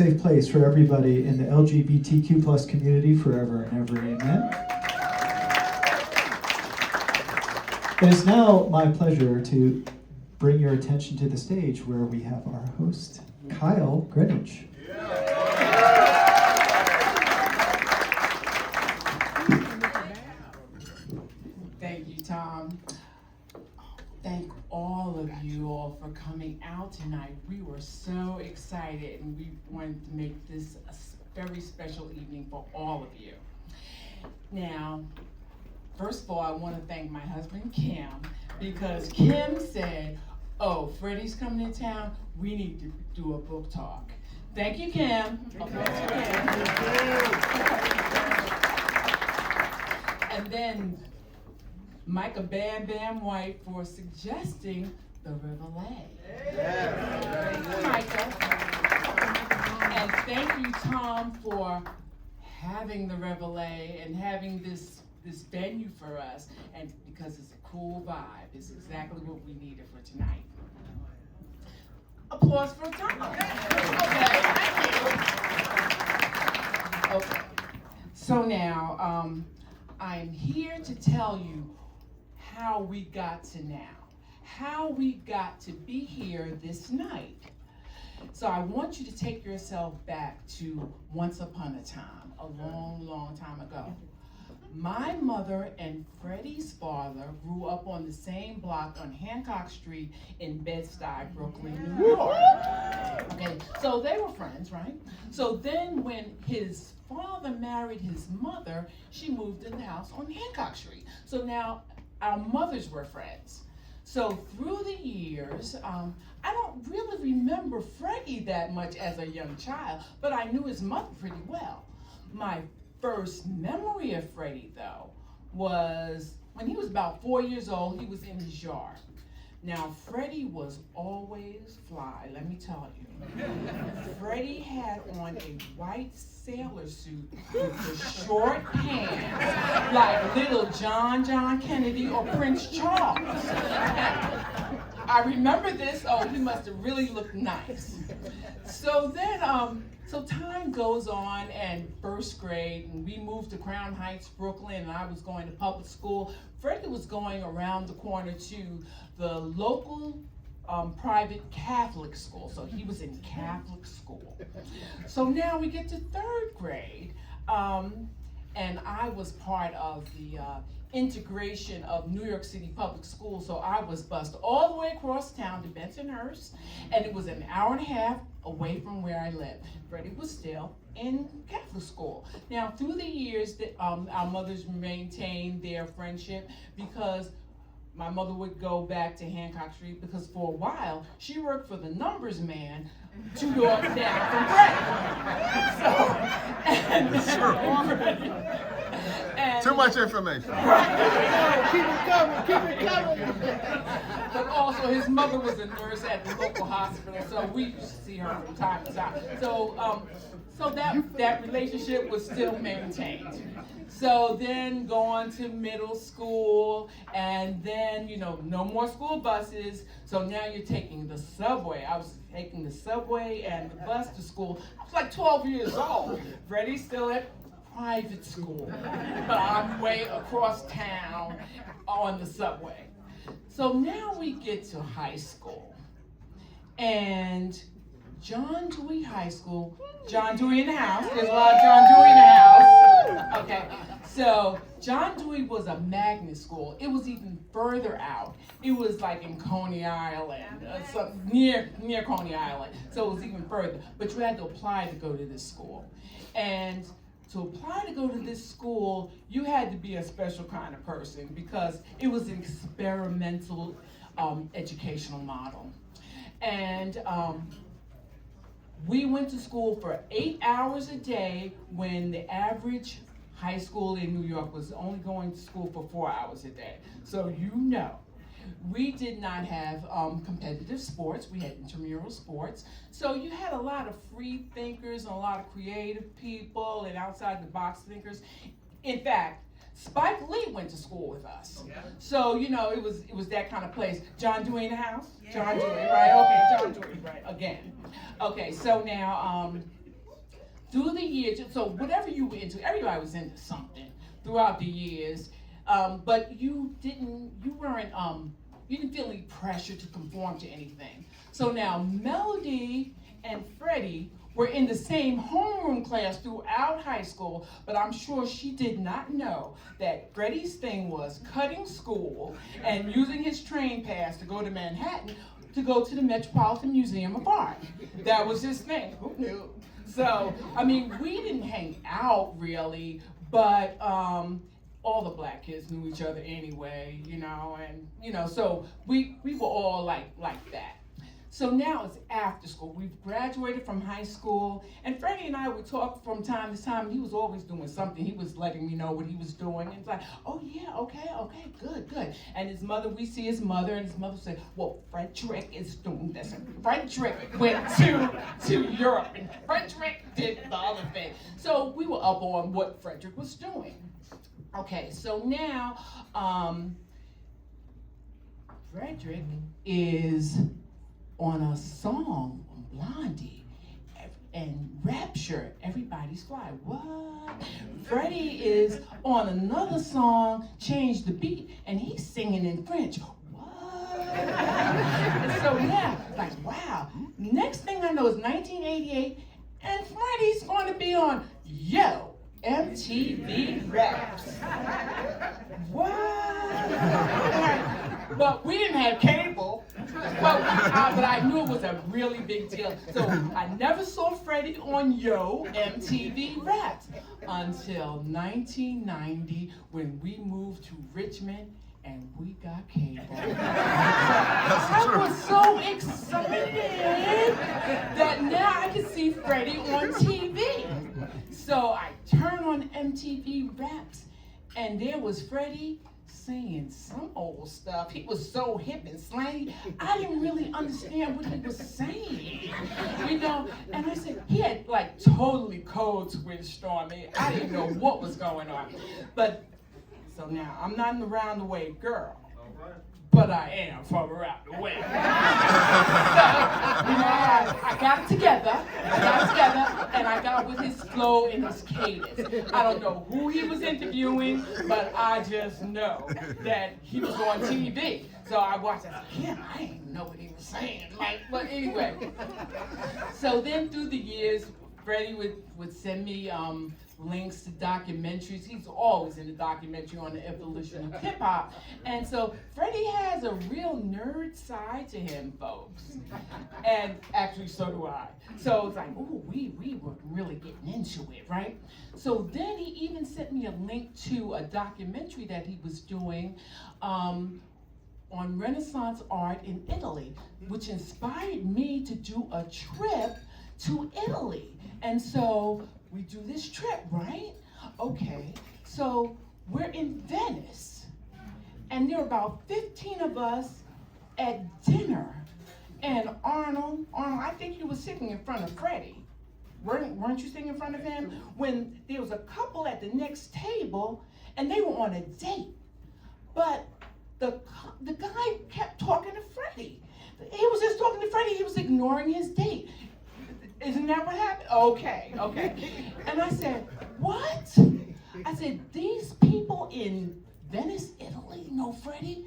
safe place for everybody in the LGBTQ plus community forever and ever. Amen. It is now my pleasure to bring your attention to the stage where we have our host, Kyle Grinnage. Thank you, Tom. Thank all of you all for coming out tonight. We were so excited and we wanted to make this a very special evening for all of you. Now, first of all, I want to thank my husband, Kim, because Kim said, oh, Freddie's coming to town, we need to do a book talk. Thank you, Kim. And then Micah Bam Bam White for suggesting the Reveler. Micah. And thank you, Tom, for having the Reveler and having this venue for us, and because it's a cool vibe. It's exactly what we needed for tonight. Applause for Tom. Okay. So now, I'm here to tell you how we got to now, how we got to be here this night. So I want you to take yourself back to once upon a time, a long, long time ago. My mother and Freddie's father grew up on the same block on Hancock Street in Bed-Stuy, Brooklyn, New York. Okay, so they were friends, right? So then when his father married his mother, she moved in the house on Hancock Street. So now our mothers were friends. So through the years, I don't really remember Freddie that much as a young child, but I knew his mother pretty well. My first memory of Freddie, though, was when he was about 4 years old. He was in his yard. Now, Freddie was always fly, let me tell you. Freddie had on a white sailor suit with the short pants, like little John Kennedy or Prince Charles. I remember this, oh, he must have really looked nice. So then, so time goes on, and first grade, and we moved to Crown Heights, Brooklyn, and I was going to public school. Freddie was going around the corner to the local private Catholic school, so he was in Catholic school. So now we get to third grade, and I was part of the integration of New York City public schools, so I was bused all the way across town to Bensonhurst, and it was an hour and a half away from where I lived. Freddie was still in Catholic school. Now, through the years, our mothers maintained their friendship because my mother would go back to Hancock Street because for a while she worked for the numbers man 2 doors down from Freddy. Too much information. Keep it coming. But also his mother was a nurse at the local hospital, so we used to see her from time to time. So that relationship was still maintained. So then going to middle school, and then, no more school buses. So now you're taking the subway. I was taking the subway and the bus to school. I was like 12 years old. Freddie's still at private school, but I'm way across town on the subway. So now we get to high school, and John Dewey High School, John Dewey in the house, there's a lot of John Dewey in the house, okay, so John Dewey was a magnet school. It was even further out. It was like in Coney Island, near Coney Island, so it was even further, but you had to apply to go to this school. And to apply to go to this school, you had to be a special kind of person because it was an experimental educational model. And we went to school for 8 hours a day when the average high school in New York was only going to school for 4 hours a day. So we did not have competitive sports. We had intramural sports. So you had a lot of free thinkers and a lot of creative people and outside the box thinkers. In fact, Spike Lee went to school with us. Yeah. So, it was that kind of place. John Dewey in the house? Yeah. John Dewey, right? Okay, John Dewey, right, again. Okay, so now through the years, so whatever you were into, everybody was into something throughout the years, but you didn't feel any pressure to conform to anything. So now Melody and Freddie were in the same homeroom class throughout high school, but I'm sure she did not know that Freddie's thing was cutting school and using his train pass to go to Manhattan to go to the Metropolitan Museum of Art. That was his thing. Who knew? So, I mean, we didn't hang out really, but all the black kids knew each other anyway, so we were all like that. So now it's after school. We've graduated from high school, and Freddie and I would talk from time to time. He was always doing something. He was letting me know what he was doing. And it's like, oh yeah, okay, good. And his mother, we see his mother, and his mother said, well, Frederick is doing this. And Frederick went to Europe, and Frederick did the other thing. So we were up on what Frederick was doing. Okay, so now Frederick is on a song on Blondie and Rapture, Everybody's Fly. What? Freddie is on another song, Change the Beat, and he's singing in French. What? And so yeah, like wow. Next thing I know is 1988, and Freddie's going to be on Yo! MTV Raps. What? But we didn't have cable, but I knew it was a really big deal. So I never saw Freddie on Yo! MTV Raps until 1990 when we moved to Richmond and we got cable. I was so excited that now I could see Freddie on TV. So I turned on MTV Raps, and there was Freddie saying some old stuff. He was so hip and slangy, I didn't really understand what he was saying, And I said, he had like totally code switched on me. I didn't know what was going on. But, so now, I'm not an around the way girl. But I am from around the way. So, I got it together, and I got with his flow and his cadence. I don't know who he was interviewing, but I just know that he was on TV. So I watched it, I didn't know what he was saying. But anyway. So then through the years, Freddie would send me links to documentaries. He's always in the documentary on the evolution of hip hop. And so Freddie has a real nerd side to him, folks. And actually so do I. So it's like, ooh, we were really getting into it, right? So then he even sent me a link to a documentary that he was doing on Renaissance art in Italy, which inspired me to do a trip to Italy. And so we do this trip, right? Okay, so we're in Venice, and there are about 15 of us at dinner. And Arnold, I think you were sitting in front of Freddie. Weren't you sitting in front of him? When there was a couple at the next table, and they were on a date. But the guy kept talking to Freddie. He was just talking to Freddie, he was ignoring his date. Isn't that what happened? Okay. And I said, what? I said, these people in Venice, Italy know Freddie?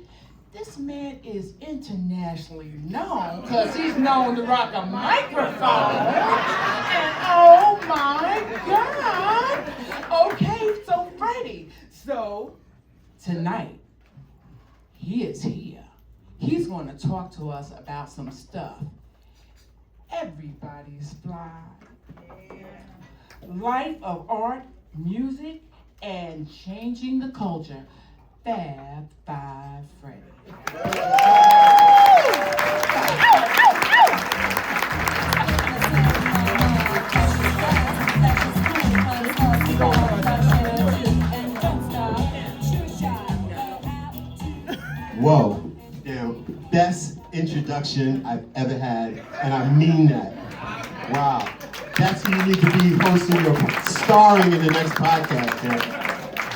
This man is internationally known because he's known to rock a microphone. And oh my God. Okay, so Freddie. So tonight, he is here. He's going to talk to us about some stuff. Everybody's fly. Life of art, music, and changing the culture. Fab Five Freddy. Whoa, damn, best introduction I've ever had, and I mean that. Wow, that's who you need to be hosting or starring in the next podcast, man.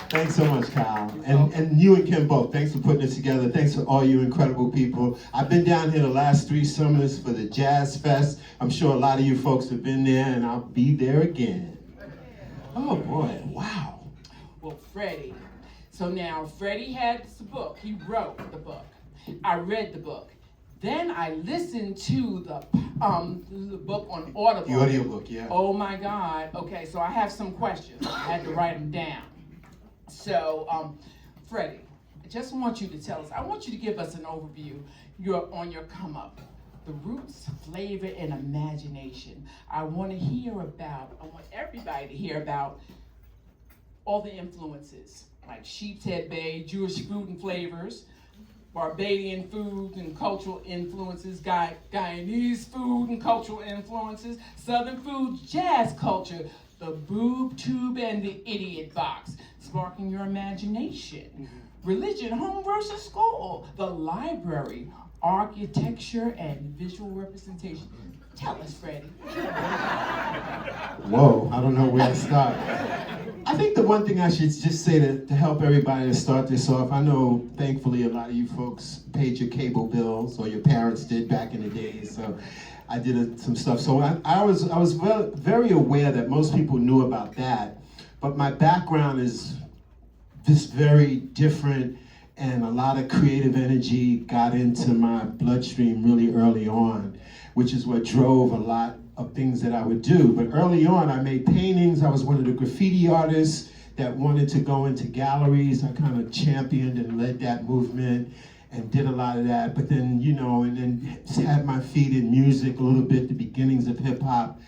Thanks so much, Kyle. And you and Kim both, thanks for putting this together. Thanks for all you incredible people. I've been down here the last 3 summers for the Jazz Fest. I'm sure a lot of you folks have been there, and I'll be there again. Oh boy, wow. Well, Freddy. So now Freddy had this book. He wrote the book. I read the book. Then I listened to the book on Audible. The audiobook, yeah. Oh my God. Okay, so I have some questions. I had to write them down. So, Freddy, I just want you to tell us. I want you to give us an overview on your come up. The roots, flavor, and imagination. I want everybody to hear about all the influences, like Sheep's Head Bay, Jewish food and flavors, Barbadian food and cultural influences, Guyanese food and cultural influences, Southern foods, jazz culture, the boob tube and the idiot box, sparking your imagination. Religion, home versus school, the library, architecture and visual representation. Tell us, Freddy. Whoa, I don't know where to start. I think the one thing I should just say to help everybody to start this off, I know thankfully a lot of you folks paid your cable bills, or your parents did back in the days, so I did some stuff. So I was very aware that most people knew about that, but my background is just very different, and a lot of creative energy got into my bloodstream really early on, which is what drove a lot of things that I would do. But early on, I made paintings. I was one of the graffiti artists that wanted to go into galleries. I kind of championed and led that movement and did a lot of that. But then, and then had my feet in music a little bit, the beginnings of hip hop.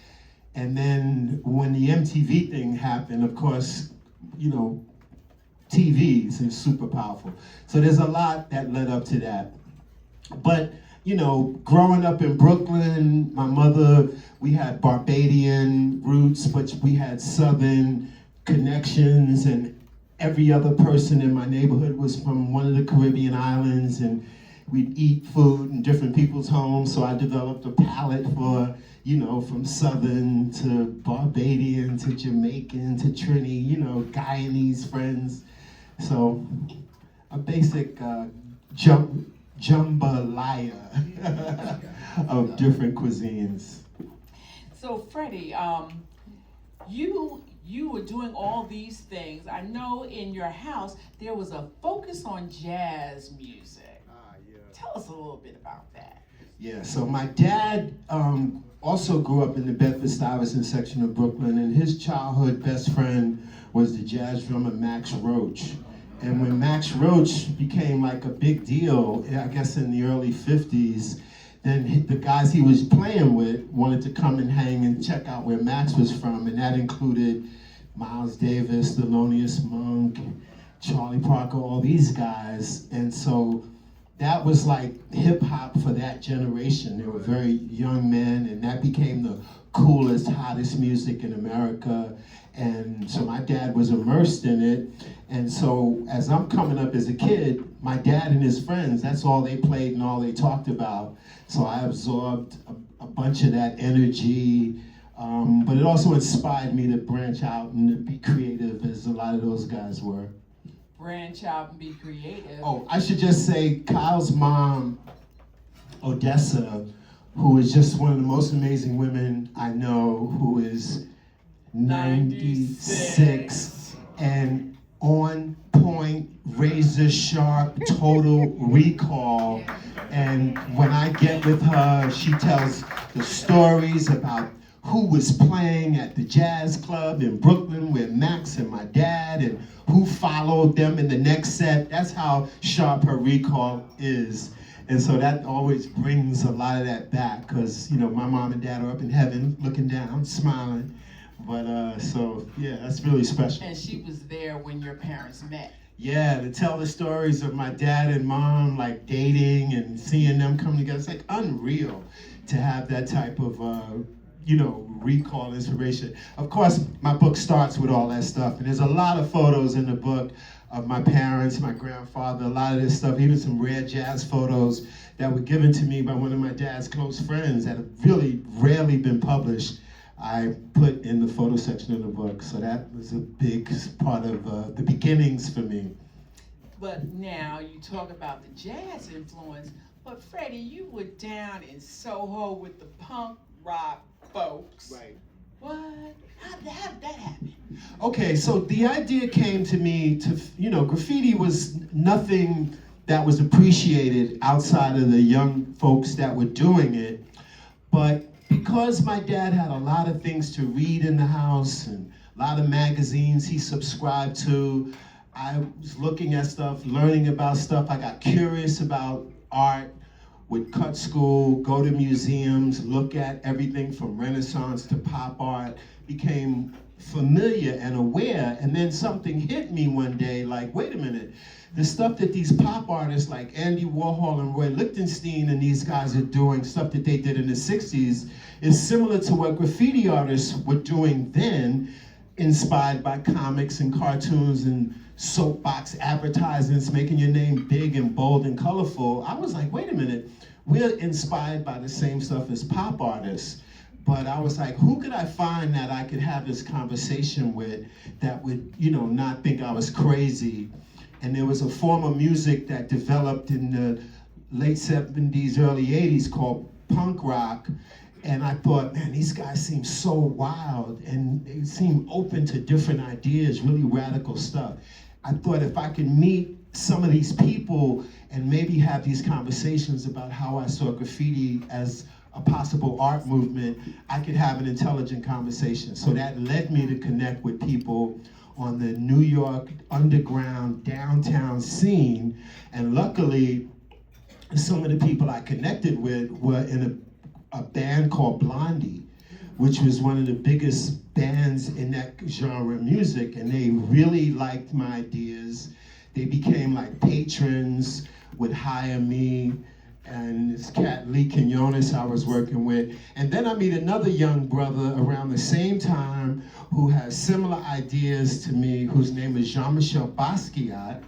And then when the MTV thing happened, of course, TVs is super powerful. So there's a lot that led up to that. But, growing up in Brooklyn, my mother, we had Barbadian roots, but we had Southern connections, and every other person in my neighborhood was from one of the Caribbean islands, and we'd eat food in different people's homes. So I developed a palate for, from Southern to Barbadian to Jamaican to Trini, Guyanese friends. So a basic jambalaya of different cuisines. So Freddy, you were doing all these things. I know in your house there was a focus on jazz music. Yeah. Tell us a little bit about that. Yeah, so my dad also grew up in the Bedford-Stuyvesant section of Brooklyn, and his childhood best friend was the jazz drummer Max Roach. And when Max Roach became like a big deal, I guess in the early 50s, then the guys he was playing with wanted to come and hang and check out where Max was from, and that included Miles Davis, Thelonious Monk, Charlie Parker, all these guys. And so that was like hip hop for that generation. They were very young men, and that became the coolest, hottest music in America. And so my dad was immersed in it. And so as I'm coming up as a kid, my dad and his friends, that's all they played and all they talked about. So I absorbed a bunch of that energy. But it also inspired me to branch out and to be creative, as a lot of those guys were. Branch out and be creative. Oh, I should just say Kyle's mom, Odessa, who is just one of the most amazing women I know, who is 96 and on point, razor sharp, total recall. And when I get with her, she tells the stories about who was playing at the jazz club in Brooklyn with Max and my dad, and who followed them in the next set. That's how sharp her recall is. And so that always brings a lot of that back, because my mom and dad are up in heaven looking down, smiling. But so yeah, that's really special. And she was there when your parents met. Yeah, to tell the stories of my dad and mom like dating and seeing them come together. It's like unreal to have that type of recall, inspiration. Of course, my book starts with all that stuff, and there's a lot of photos in the book of my parents, my grandfather, a lot of this stuff, even some rare jazz photos that were given to me by one of my dad's close friends that have really rarely been published. I put in the photo section of the book, so that was a big part of the beginnings for me. But now you talk about the jazz influence, but Freddie, you were down in Soho with the punk rock folks. Right. What? How did that happen? Okay, so the idea came to me to, graffiti was nothing that was appreciated outside of the young folks that were doing it. But because my dad had a lot of things to read in the house and a lot of magazines he subscribed to, I was looking at stuff, learning about stuff. I got curious about art, would cut school, go to museums, look at everything from Renaissance to pop art, became familiar and aware, and then something hit me one day, like, wait a minute, the stuff that these pop artists like Andy Warhol and Roy Lichtenstein and these guys are doing, stuff that they did in the 60s, is similar to what graffiti artists were doing then, inspired by comics and cartoons and soapbox advertisements, making your name big and bold and colorful. I was like, wait a minute, we're inspired by the same stuff as pop artists. But I was like, who could I find that I could have this conversation with that would, not think I was crazy? And there was a form of music that developed in the late 70s, early 80s called punk rock. And I thought, man, these guys seem so wild and they seem open to different ideas, really radical stuff. I thought if I could meet some of these people and maybe have these conversations about how I saw graffiti as a possible art movement, I could have an intelligent conversation. So that led me to connect with people on the New York underground downtown scene. And luckily, some of the people I connected with were in a band called Blondie, which was one of the biggest bands in that genre of music. And they really liked my ideas. They became like patrons, would hire me, and this cat Lee Quinones I was working with. And then I meet another young brother around the same time who has similar ideas to me, whose name is Jean-Michel Basquiat.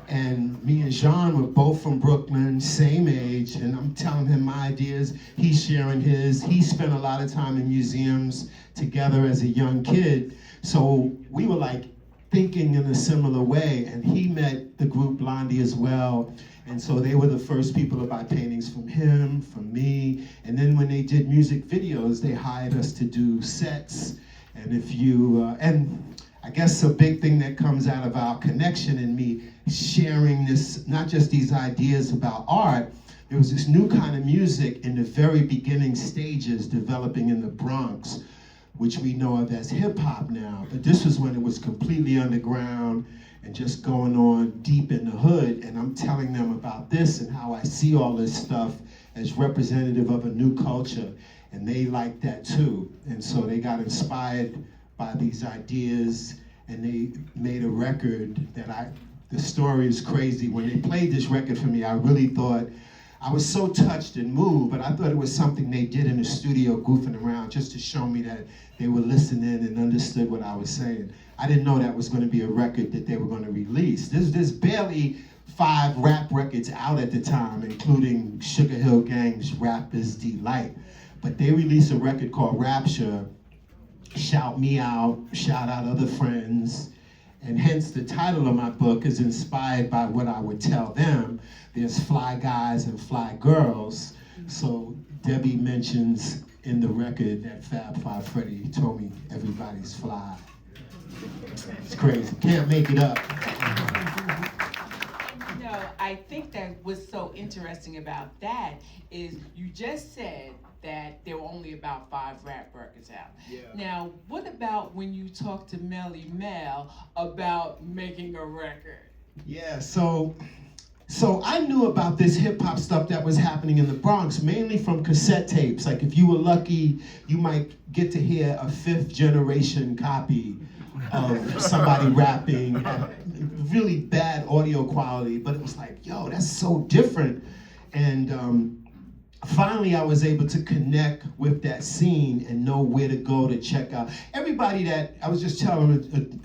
And me and Jean were both from Brooklyn, same age, and I'm telling him my ideas, he's sharing his. He spent a lot of time in museums together as a young kid. So we were like thinking in a similar way, and he met the group Blondie as well. And so they were the first people to buy paintings from him, from me. And then when they did music videos, they hired us to do sets. And if you, and I guess a big thing that comes out of our connection and me sharing this, not just these ideas about art, there was this new kind of music in the very beginning stages developing in the Bronx, which we know of as hip hop now. But this was when it was completely underground and just going on deep in the hood, and I'm telling them about this and how I see all this stuff as representative of a new culture, and they like that too. And so they got inspired by these ideas, and they made a record that the story is crazy. When they played this record for me, I really thought, I was so touched and moved, but I thought it was something they did in the studio goofing around just to show me that they were listening and understood what I was saying. I didn't know that was going to be a record that they were going to release. There's barely 5 rap records out at the time, including Sugar Hill Gang's Rapper's Delight. But they released a record called Rapture, Shout Me Out, Shout Out Other Friends, and hence the title of my book is inspired by what I would tell them. There's fly guys and fly girls. So Debbie mentions in the record that Fab Five Freddy told me everybody's fly. It's crazy, can't make it up. I think that what's so interesting about that is you just said that there were only about 5 rap records out. Yeah. Now, what about when you talk to Melly Mel about making a record? Yeah, so I knew about this hip hop stuff that was happening in the Bronx, mainly from cassette tapes. Like if you were lucky, you might get to hear a 5th generation copy of somebody rapping at really bad audio quality, but it was like, yo, that's so different. And finally I was able to connect with that scene and know where to go to check out. Everybody that, I was just telling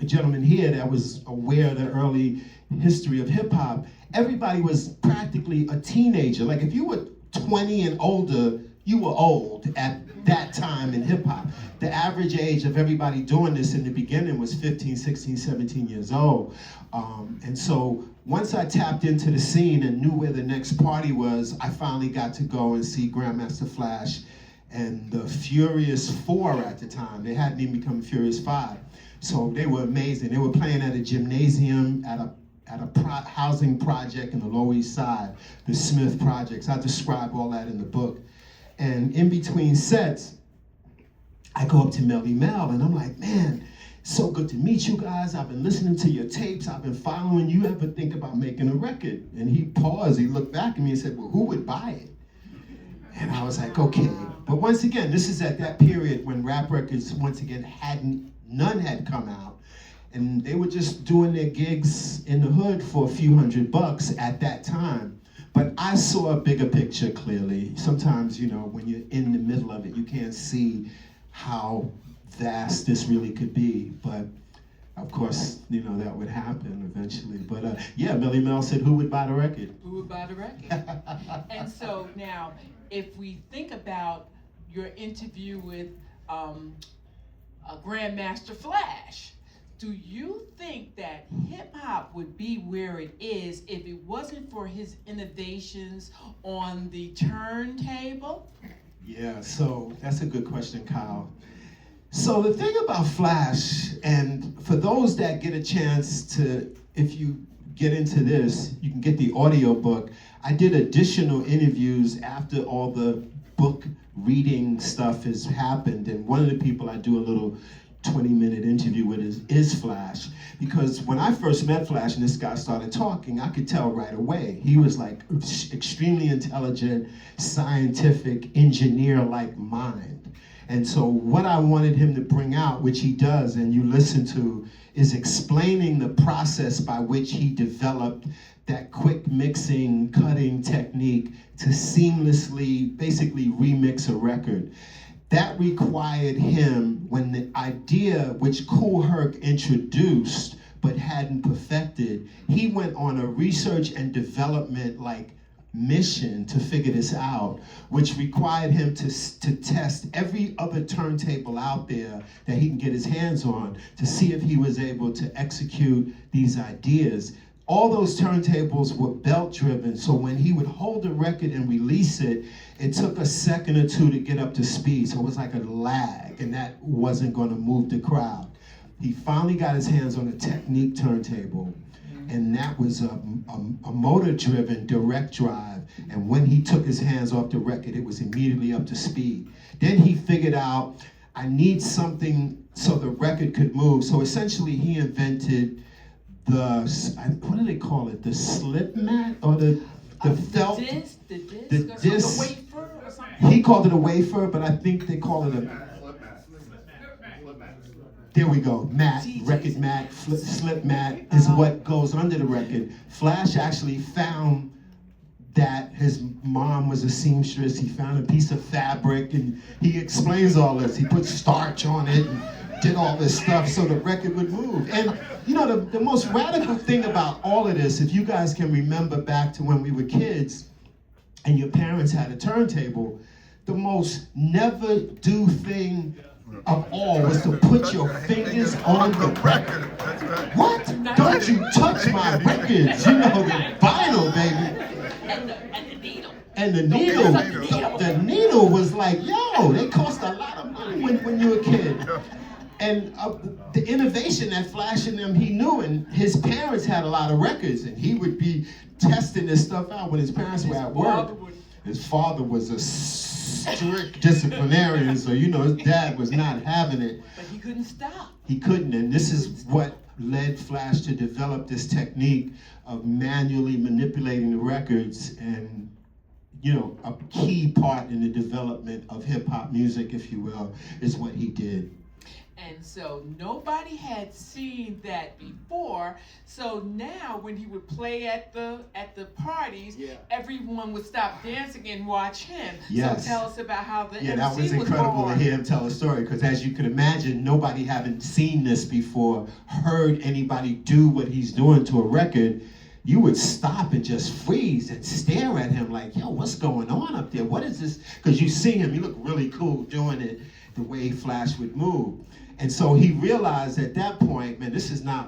a gentleman here that was aware of the early history of hip hop, everybody was practically a teenager. Like if you were 20 and older, you were old at that time in hip hop. The average age of everybody doing this in the beginning was 15, 16, 17 years old. And so once I tapped into the scene and knew where the next party was, I finally got to go and see Grandmaster Flash and the Furious 4 at the time. They hadn't even become Furious 5. So they were amazing. They were playing at a gymnasium at a housing project in the Lower East Side, the Smith Projects. I describe all that in the book. And in between sets, I go up to Melly Mel and I'm like, man, so good to meet you guys. I've been listening to your tapes. I've been following you. Ever think about making a record? And he paused, he looked back at me and said, well, who would buy it? And I was like, okay. But once again, this is at that period when rap records, once again, none had come out. And they were just doing their gigs in the hood for a few $100 at that time. But I saw a bigger picture clearly. Sometimes, you know, when you're in the middle of it, you can't see how vast this really could be. But of course, you know, that would happen eventually. But yeah, Melly Mel said, who would buy the record? Who would buy the record? And so now, if we think about your interview with Grandmaster Flash, do you think that hip hop would be where it is if it wasn't for his innovations on the turntable? Yeah, so that's a good question, Kyle. So the thing about Flash, and for those that get a chance to, if you get into this, you can get the audio book. I did additional interviews after all the book reading stuff has happened, and one of the people I do a little 20-minute interview with is Flash, because when I first met Flash and this guy started talking, I could tell right away. He was like extremely intelligent, scientific, engineer-like mind. And so what I wanted him to bring out, which he does, and you listen to, is explaining the process by which he developed that quick mixing, cutting technique to seamlessly, basically remix a record. That required him, when the idea which Kool Herc introduced but hadn't perfected, he went on a research and development mission to figure this out, which required him to test every other turntable out there that he can get his hands on to see if he was able to execute these ideas. All those turntables were belt driven, so when he would hold a record and release it, it took a second or two to get up to speed, so it was like a lag, and that wasn't going to move the crowd. He finally got his hands on a Technique turntable, and that was a motor-driven direct drive, and when he took his hands off the record, it was immediately up to speed. Then he figured out, I need something so the record could move, so essentially he invented what do they call it? The slip mat or the felt? The disc. Wafer or something? He called it a wafer, but I think they call it a Slip mat. There we go. Mat, record mat, slip mat is what goes under the record. Flash actually found that his mom was a seamstress. He found a piece of fabric, and he explains all this. He put starch on it and did all this stuff so the record would move. And you know, the most radical thing about all of this, if you guys can remember back to when we were kids and your parents had a turntable, the most never do thing of all was to put your fingers on the record. That's right. What? Don't you touch my records. You know, the vinyl, baby. And the needle was like, yo, they cost a lot of money when you were a kid. And the innovation that Flash in them, he knew, and his parents had a lot of records, and he would be testing this stuff out when his parents were at work. His father was a strict disciplinarian, so you know his dad was not having it. But he couldn't stop. He couldn't, and this is what led Flash to develop this technique of manually manipulating the records, and you know, a key part in the development of hip-hop music, if you will, is what he did. And so nobody had seen that before. So now when he would play at the parties, everyone would stop dancing and watch him. Yes. So tell us about how the MC that was incredible to hear him tell a story, because as you can imagine, nobody having seen this before, heard anybody do what he's doing to a record, you would stop and just freeze and stare at him like, yo, what's going on up there? What is this? Because you see him, he looked really cool doing it the way Flash would move. And so he realized at that point, man,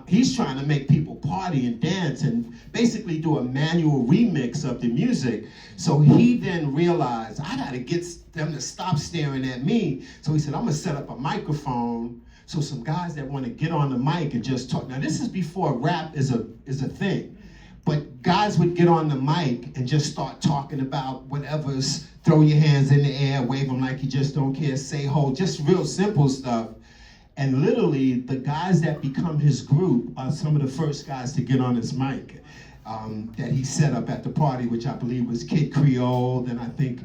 he's trying to make people party and dance and basically do a manual remix of the music. So he then realized, I gotta get them to stop staring at me. So he said, I'm gonna set up a microphone So some guys that want to get on the mic and just talk. Now this is before rap is a thing. But guys would get on the mic and just start talking about whatever's, throw your hands in the air, wave them like you just don't care, say ho, just real simple stuff. And literally, the guys that become his group are some of the first guys to get on his mic that he set up at the party, which I believe was Kid Creole, then I think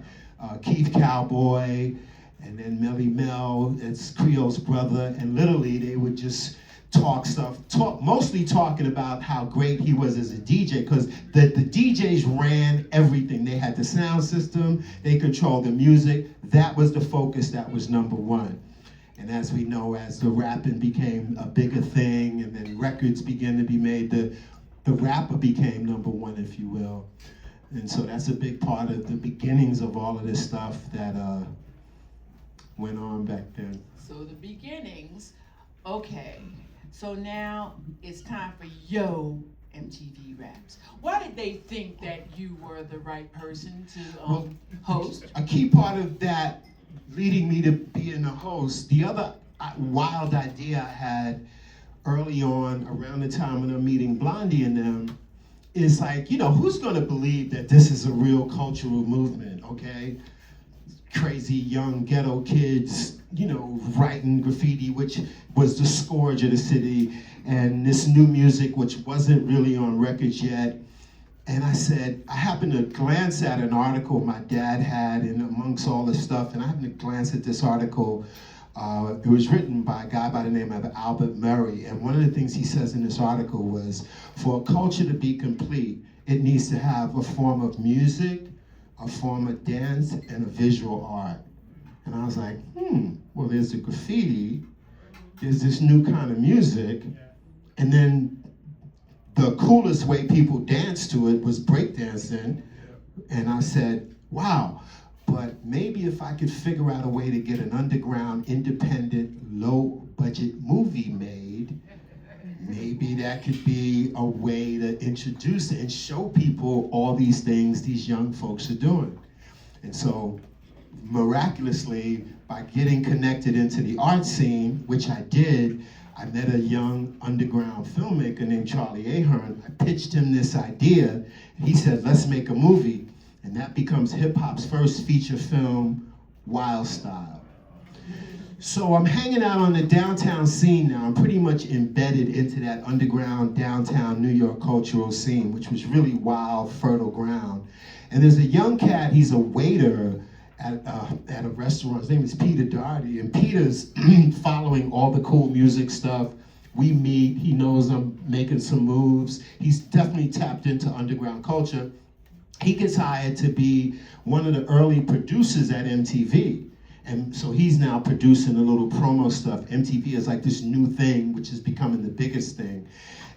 Keith Cowboy, and then Melly Mel, it's Creole's brother, and literally they would just mostly talking about how great he was as a DJ, because the DJs ran everything. They had the sound system, they controlled the music. That was the focus, that was number one. And as we know, as the rapping became a bigger thing, and then records began to be made, the rapper became number one, if you will. And so that's a big part of the beginnings of all of this stuff that went on back then. So the beginnings, okay. So now it's time for Yo MTV Raps. Why did they think that you were the right person to host? A key part of that leading me to being a host, the other wild idea I had early on around the time when I'm meeting Blondie and them is like, who's gonna believe that this is a real cultural movement, okay? Crazy young ghetto kids, writing graffiti, which was the scourge of the city, and this new music, which wasn't really on records yet. And I said, I happened to glance at an article my dad had, and amongst all this stuff, and I happened to glance at this article. It was written by a guy by the name of Albert Murray, and one of the things he says in this article was, for a culture to be complete, it needs to have a form of music, a form of dance, and a visual art. And I was like, well, there's the graffiti, there's this new kind of music, and then the coolest way people danced to it was breakdancing. And I said, wow, but maybe if I could figure out a way to get an underground, independent, low-budget movie made, maybe that could be a way to introduce it and show people all these things these young folks are doing. And so, miraculously, by getting connected into the art scene, which I did, I met a young underground filmmaker named Charlie Ahern. I pitched him this idea. He said, let's make a movie. And that becomes hip-hop's first feature film, Wild Style. So I'm hanging out on the downtown scene now. I'm pretty much embedded into that underground downtown New York cultural scene, which was really wild, fertile ground. And there's a young cat, he's a waiter at a restaurant. His name is Peter Doherty, and Peter's following all the cool music stuff. We meet, he knows I'm making some moves. He's definitely tapped into underground culture. He gets hired to be one of the early producers at MTV. And so he's now producing a little promo stuff. MTV is like this new thing, which is becoming the biggest thing.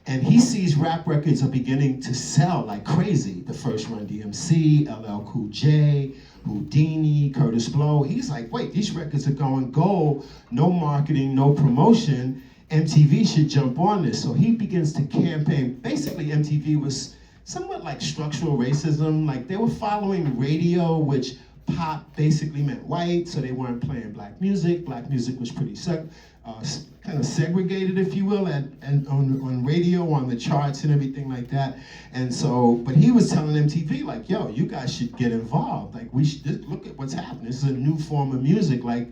And he sees rap records are beginning to sell like crazy. The first Run DMC, LL Cool J, Houdini, Curtis Blow. He's like, wait, these records are going gold, no marketing, no promotion. MTV should jump on this. So he begins to campaign. Basically, MTV was somewhat like structural racism. Like they were following radio, which pop basically meant white, so they weren't playing black music. Black music was pretty kind of segregated, if you will, and on radio, on the charts and everything like that. And so, but he was telling MTV, like, yo, you guys should get involved. Like, we should look at what's happening. This is a new form of music, like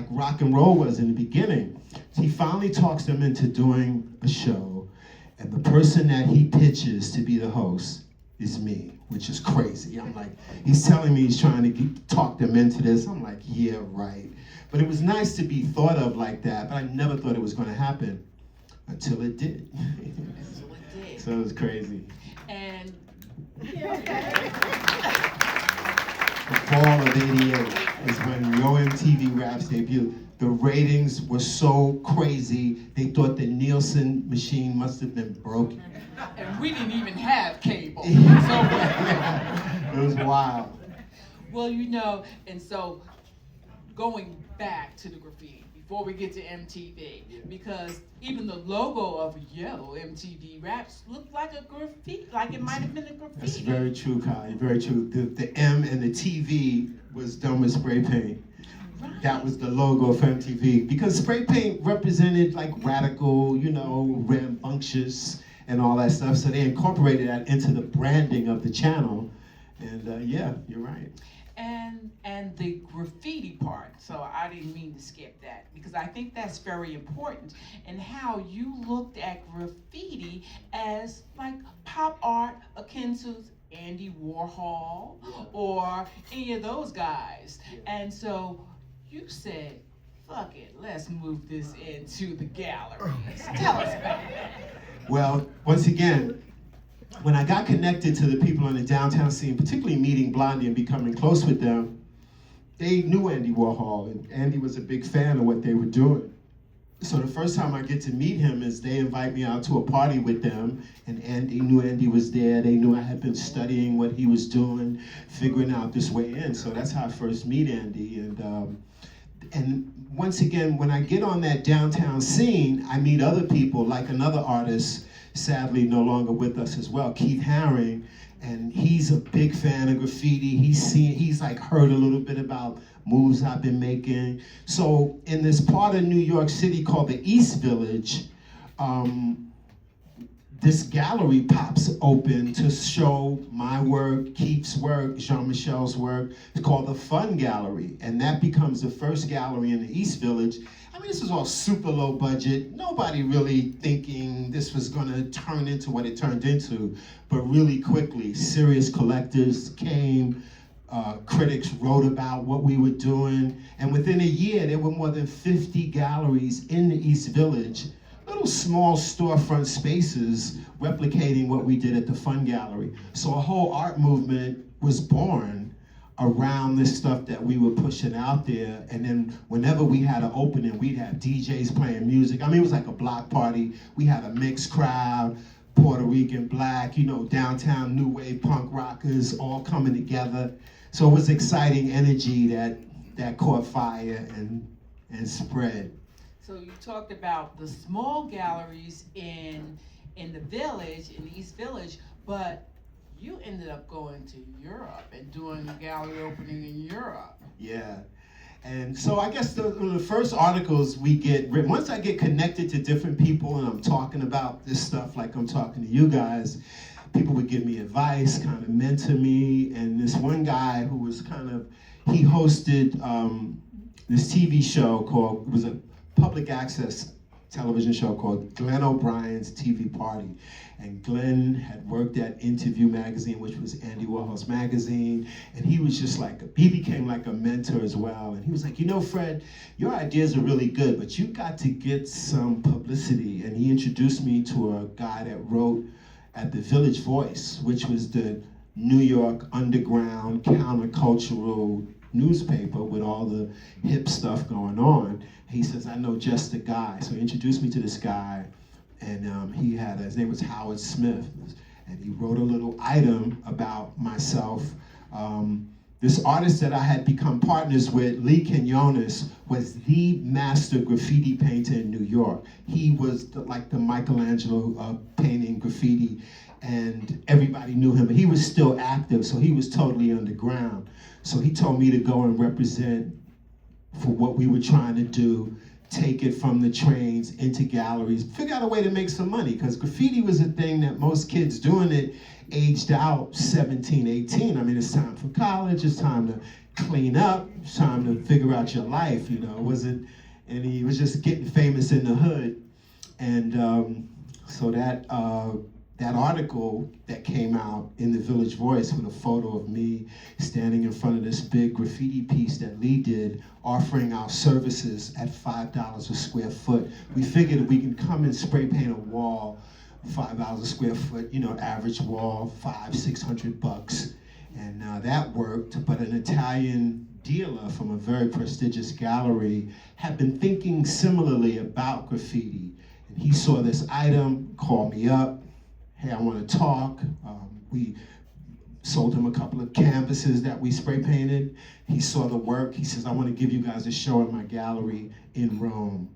rock and roll was in the beginning. So he finally talks them into doing a show, and the person that he pitches to be the host is me, which is crazy. I'm like, he's telling me he's trying to talk them into this. I'm like, yeah, right. But it was nice to be thought of like that, but I never thought it was going to happen until it did. So it was crazy. And The fall of '88 is when Yo MTV Raps debuted. The ratings were so crazy, they thought the Nielsen machine must have been broken. and we didn't even have cable. It was wild. Well, and so going back to the graffiti before we get to MTV, because even the logo of Yo MTV Raps looked like a graffiti, like it might have been a graffiti. That's very true, Kyle. Very true. The M and the TV was done with spray paint. That was the logo of MTV, because spray paint represented like radical, you know, rambunctious and all that stuff. So they incorporated that into the branding of the channel. And yeah, you're right. And the graffiti part, so I didn't mean to skip that, because I think that's very important, and how you looked at graffiti as like pop art akin to Andy Warhol or any of those guys. And so you said, fuck it, let's move this into the galleries. Tell us about that. Well, once again, when I got connected to the people on the downtown scene, particularly meeting Blondie and becoming close with them, they knew Andy Warhol, and Andy was a big fan of what they were doing. So the first time I get to meet him is they invite me out to a party with them, and Andy knew Andy was there. They knew I had been studying what he was doing, figuring out this way in. So that's how I first meet Andy. And once again, when I get on that downtown scene, I meet other people, like another artist, sadly no longer with us as well, Keith Haring, and he's a big fan of graffiti. He's like heard a little bit about moves I've been making. So in this part of New York City called the East Village, this gallery pops open to show my work, Keith's work, Jean-Michel's work. It's called the Fun Gallery, and that becomes the first gallery in the East Village. I mean, this was all super low budget. Nobody really thinking this was gonna turn into what it turned into, but really quickly, serious collectors came, critics wrote about what we were doing, and within a year, there were more than 50 galleries in the East Village, little small storefront spaces replicating what we did at the Fun Gallery. So a whole art movement was born around this stuff that we were pushing out there. And then whenever we had an opening, we'd have DJs playing music. I mean, it was like a block party. We had a mixed crowd, Puerto Rican, Black, you know, downtown new wave punk rockers all coming together. So it was exciting energy that caught fire and spread. So you talked about the small galleries in the village, in the East Village, but you ended up going to Europe and doing a gallery opening in Europe. Yeah. And so I guess one of the first articles we get written, once I get connected to different people and I'm talking about this stuff like I'm talking to you guys, people would give me advice, kind of mentor me. And this one guy who was he hosted this TV show it was a public access television show called Glenn O'Brien's TV Party. And Glenn had worked at Interview magazine, which was Andy Warhol's magazine. And he was just he became like a mentor as well. And he was like, you know, Fred, your ideas are really good, but you got to get some publicity. And he introduced me to a guy that wrote at the Village Voice, which was the New York underground countercultural newspaper with all the hip stuff going on. He says, I know just the guy. So he introduced me to this guy, and his name was Howard Smith, and he wrote a little item about myself. This artist that I had become partners with, Lee Quinones, was the master graffiti painter in New York. He was like the Michelangelo of painting graffiti, and everybody knew him, but he was still active, so he was totally underground. So he told me to go and represent for what we were trying to do, take it from the trains into galleries, figure out a way to make some money, because graffiti was a thing that most kids doing it aged out 17, 18. I mean, it's time for college, it's time to clean up, it's time to figure out your life, you know. He was just getting famous in the hood. And so that article that came out in the Village Voice with a photo of me standing in front of this big graffiti piece that Lee did, offering our services at $5 a square foot. We figured if we can come and spray paint a wall, $5 a square foot, you know, average wall, $500-600. And that worked, but an Italian dealer from a very prestigious gallery had been thinking similarly about graffiti. And he saw this item, called me up, hey, I want to talk. We sold him a couple of canvases that we spray painted. He saw the work. He says, I want to give you guys a show in my gallery in Rome.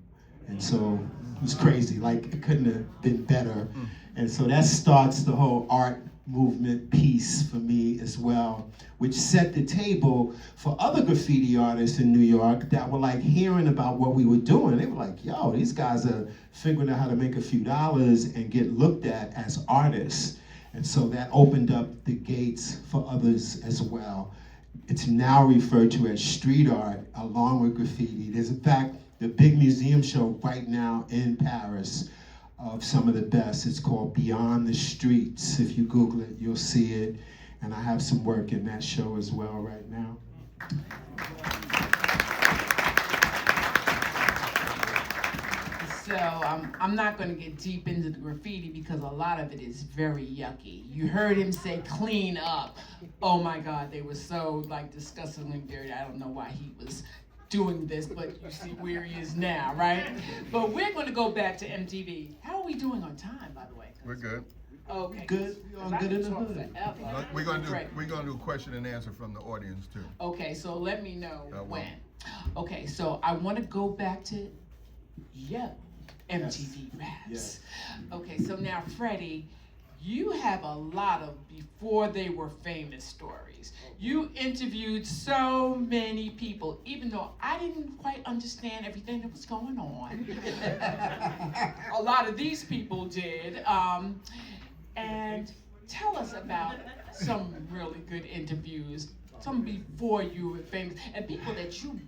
And so it was crazy. Like, it couldn't have been better. And so that starts the whole art movement piece for me as well, which set the table for other graffiti artists in New York that were like hearing about what we were doing. They were like, yo, these guys are figuring out how to make a few dollars and get looked at as artists. And so that opened up the gates for others as well. It's now referred to as street art along with graffiti. There's in fact the big museum show right now in Paris of some of the best. It's called Beyond the Streets. If you Google it, you'll see it. And I have some work in that show as well right now. So I'm not going to get deep into the graffiti because a lot of it is very yucky. You heard him say clean up. Oh my God, they were so like disgustingly dirty. I don't know why he was doing this, but you see where he is now, right? But we're going to go back to MTV. How are we doing on time, by the way? We're good. Okay. Good. We all good in the hood. We're gonna do question and answer from the audience too. Okay, so let me know well. when. Okay, so I want to go back to MTV Raps. Yes. Okay, so now Freddie, you have a lot of before they were famous stories. You interviewed so many people, even though I didn't quite understand everything that was going on. A lot of these people did. And tell us about some really good interviews, some before you were famous, and people that you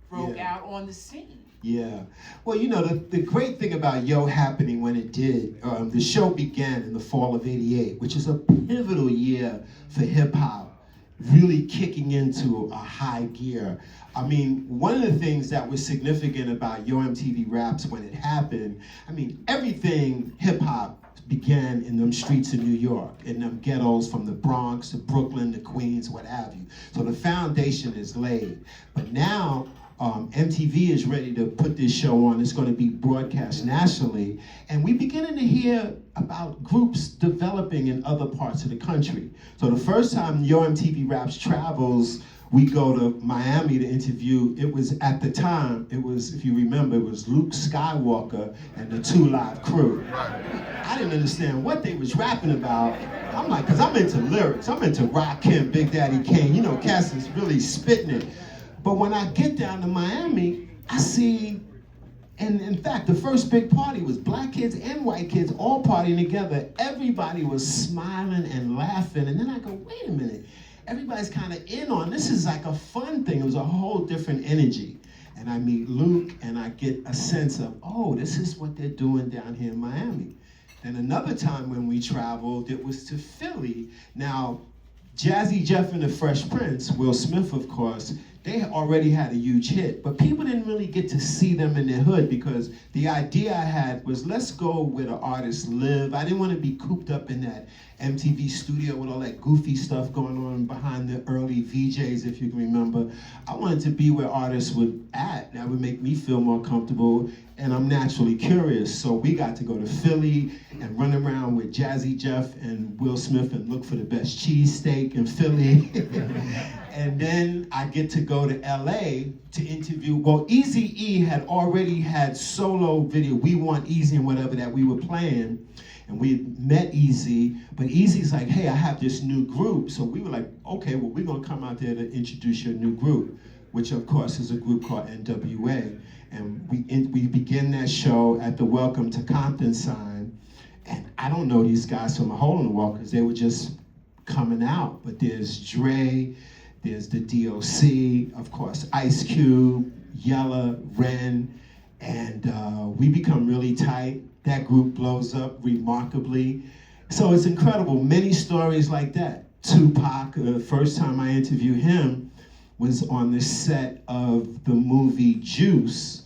broke out on the scene. Yeah. Well, you know, the great thing about Yo happening when it did, the show began in the fall of '88, which is a pivotal year for hip hop, really kicking into a high gear. I mean, one of the things that was significant about Yo MTV Raps when it happened, I mean, everything hip hop began in them streets of New York, in them ghettos from the Bronx to Brooklyn to Queens, what have you. So the foundation is laid. But now, MTV is ready to put this show on. It's going to be broadcast nationally. And we're beginning to hear about groups developing in other parts of the country. So the first time Yo MTV Raps travels, we go to Miami to interview. It was, at the time, it was, if you remember, it was Luke Skywalker and the 2 Live Crew. I didn't understand what they was rapping about. I'm like, because I'm into lyrics. I'm into Rakim, Big Daddy Kane. You know, Cass is really spitting it. But when I get down to Miami, I see, and in fact, the first big party was black kids and white kids all partying together. Everybody was smiling and laughing. And then I go, wait a minute. Everybody's kind of in on this. Is like a fun thing. It was a whole different energy. And I meet Luke and I get a sense of, oh, this is what they're doing down here in Miami. Then another time when we traveled, it was to Philly. Now, Jazzy Jeff and the Fresh Prince, Will Smith, of course, they already had a huge hit, but people didn't really get to see them in their hood because the idea I had was, let's go where the artists live. I didn't want to be cooped up in that MTV studio with all that goofy stuff going on behind the early VJs, if you can remember. I wanted to be where artists were at. That would make me feel more comfortable, and I'm naturally curious. So we got to go to Philly and run around with Jazzy Jeff and Will Smith and look for the best cheesesteak in Philly. And then I get to go to LA to interview, well, Eazy-E had already had solo video, We Want Easy and whatever that we were playing. And we had met Eazy, but Eazy's like, hey, I have this new group. So we were like, okay, well, we're gonna come out there to introduce your new group, which of course is a group called NWA. And we begin that show at the Welcome to Compton sign. And I don't know these guys from a hole in the wall because they were just coming out. But there's Dre, there's the DOC, of course, Ice Cube, Yella, Ren, and we become really tight. That group blows up remarkably. So it's incredible, many stories like that. Tupac, the first time I interviewed him was on the set of the movie Juice.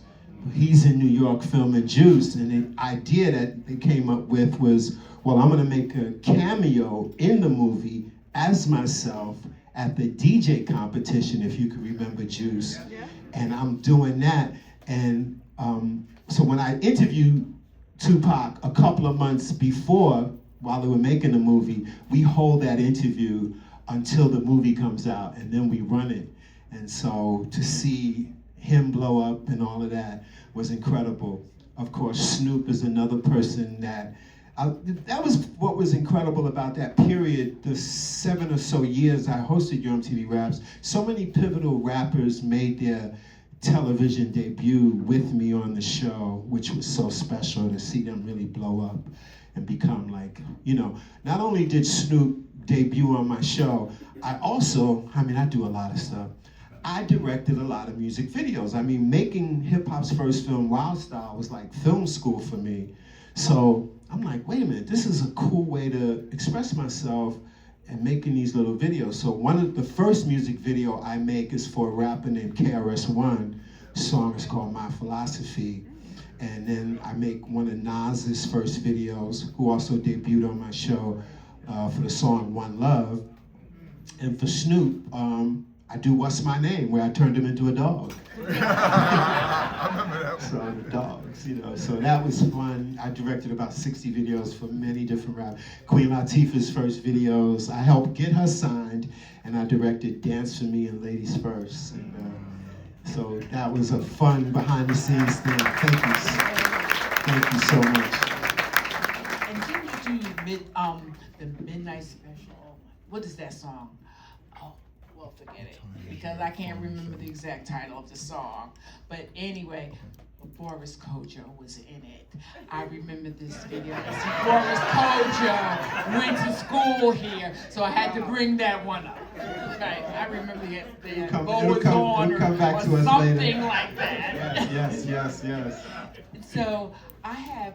He's in New York filming Juice, and the idea that they came up with was, well, I'm gonna make a cameo in the movie as myself at the DJ competition, if you can remember Juice. Yeah. And I'm doing that. And so when I interviewed Tupac a couple of months before, while they were making the movie, we hold that interview until the movie comes out, and then we run it. And so to see him blow up and all of that was incredible. Of course, Snoop is another person that That was what was incredible about that period, the 7 or so years I hosted Your MTV Raps. So many pivotal rappers made their television debut with me on the show, which was so special to see them really blow up and become like, not only did Snoop debut on my show, I do a lot of stuff. I directed a lot of music videos. Making hip hop's first film, Wild Style, was like film school for me. So I'm like, wait a minute, this is a cool way to express myself and making these little videos. So the first music video I make is for a rapper named KRS-One. The song is called My Philosophy. And then I make one of Nas's first videos, who also debuted on my show, for the song One Love. And for Snoop, I do What's My Name, where I turned him into a dog. I remember that one. So the dogs, so that was fun. I directed about 60 videos for many different rappers. Queen Latifah's first videos, I helped get her signed, and I directed Dance For Me and Ladies First. And so that was a fun behind the scenes thing. Thank you so much. And didn't you do the Midnight Special? What is that song? Oh, well, forget it, because I can't remember the exact title of the song. But anyway, Boris Kodjoe was in it. I remember this video. Boris Kodjoe went to school here, so I had to bring that one up. Right, I remember it. It'll come back to us something later. like that. Yes. So I have,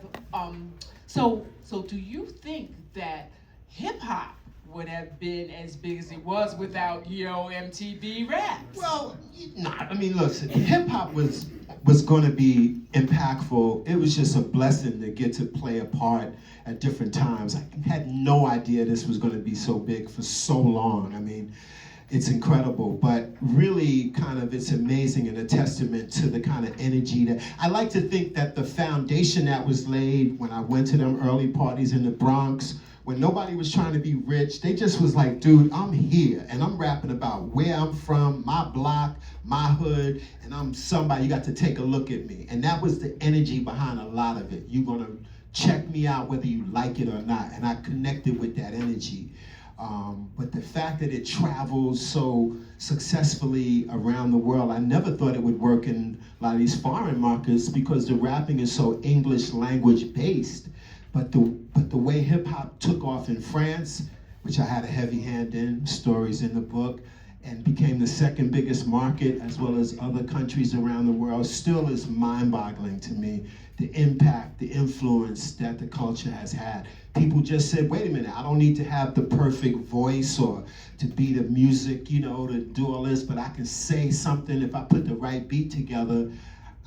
so do you think that hip hop would have been as big as it was without Yo MTV Raps? Well, listen, hip hop was going to be impactful. It was just a blessing to get to play a part at different times. I had no idea this was going to be so big for so long. It's incredible, but really it's amazing and a testament to the kind of energy that I like to think that the foundation that was laid when I went to them early parties in the Bronx, when nobody was trying to be rich, they just was like, dude, I'm here and I'm rapping about where I'm from, my block, my hood, and I'm somebody, you got to take a look at me. And that was the energy behind a lot of it. You're gonna check me out whether you like it or not. And I connected with that energy. But the fact that it travels so successfully around the world, I never thought it would work in a lot of these foreign markets because the rapping is so English language based. But the way hip hop took off in France, which I had a heavy hand in, stories in the book, and became the second biggest market as well as other countries around the world, still is mind-boggling to me. The impact, the influence that the culture has had. People just said, wait a minute, I don't need to have the perfect voice or to be the music, to do all this, but I can say something. If I put the right beat together,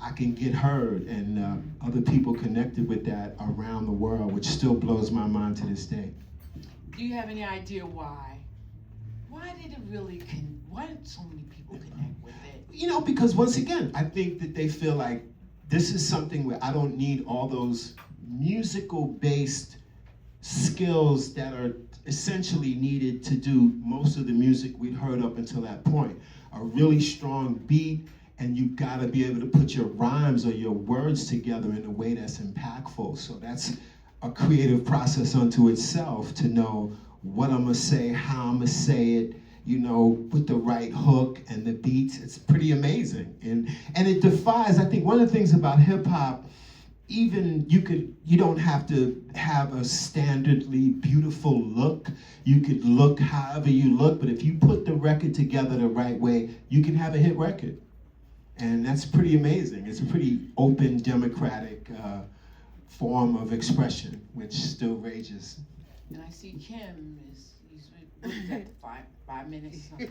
I can get heard. And other people connected with that around the world, which still blows my mind to this day. Do you have any idea why? Why did so many people connect with it? Because once again, I think that they feel like this is something where I don't need all those musical-based skills that are essentially needed to do most of the music we'd heard up until that point. A really strong beat, and you gotta be able to put your rhymes or your words together in a way that's impactful. So that's a creative process unto itself to know what I'm gonna say, how I'm gonna say it, with the right hook and the beats. It's pretty amazing. And it defies, I think one of the things about hip hop, even you don't have to have a standardly beautiful look. You could look however you look, but if you put the record together the right way, you can have a hit record. And that's pretty amazing. It's a pretty open, democratic form of expression, which still rages. And I see Kim he's what is that, 5 minutes? Cool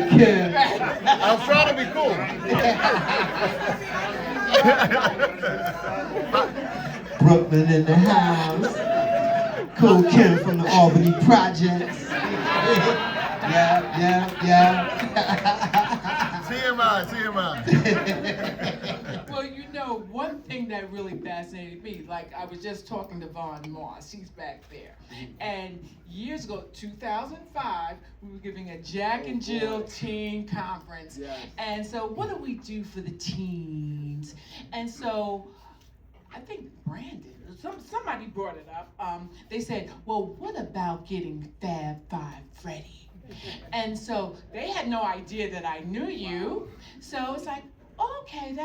Kim. I'm trying to be cool. Brooklyn in the house. Cool Kim from the Albany Projects. Yeah. TMI. Well, one thing that really fascinated me, like I was just talking to Vaughn Moss, he's back there. And years ago, 2005, we were giving a Jack and Jill teen conference. Yes. And so what do we do for the teens? And so I think Brandon, somebody brought it up. They said, well, what about getting Fab Five Freddy? And so they had no idea that I knew you. So it's like, okay,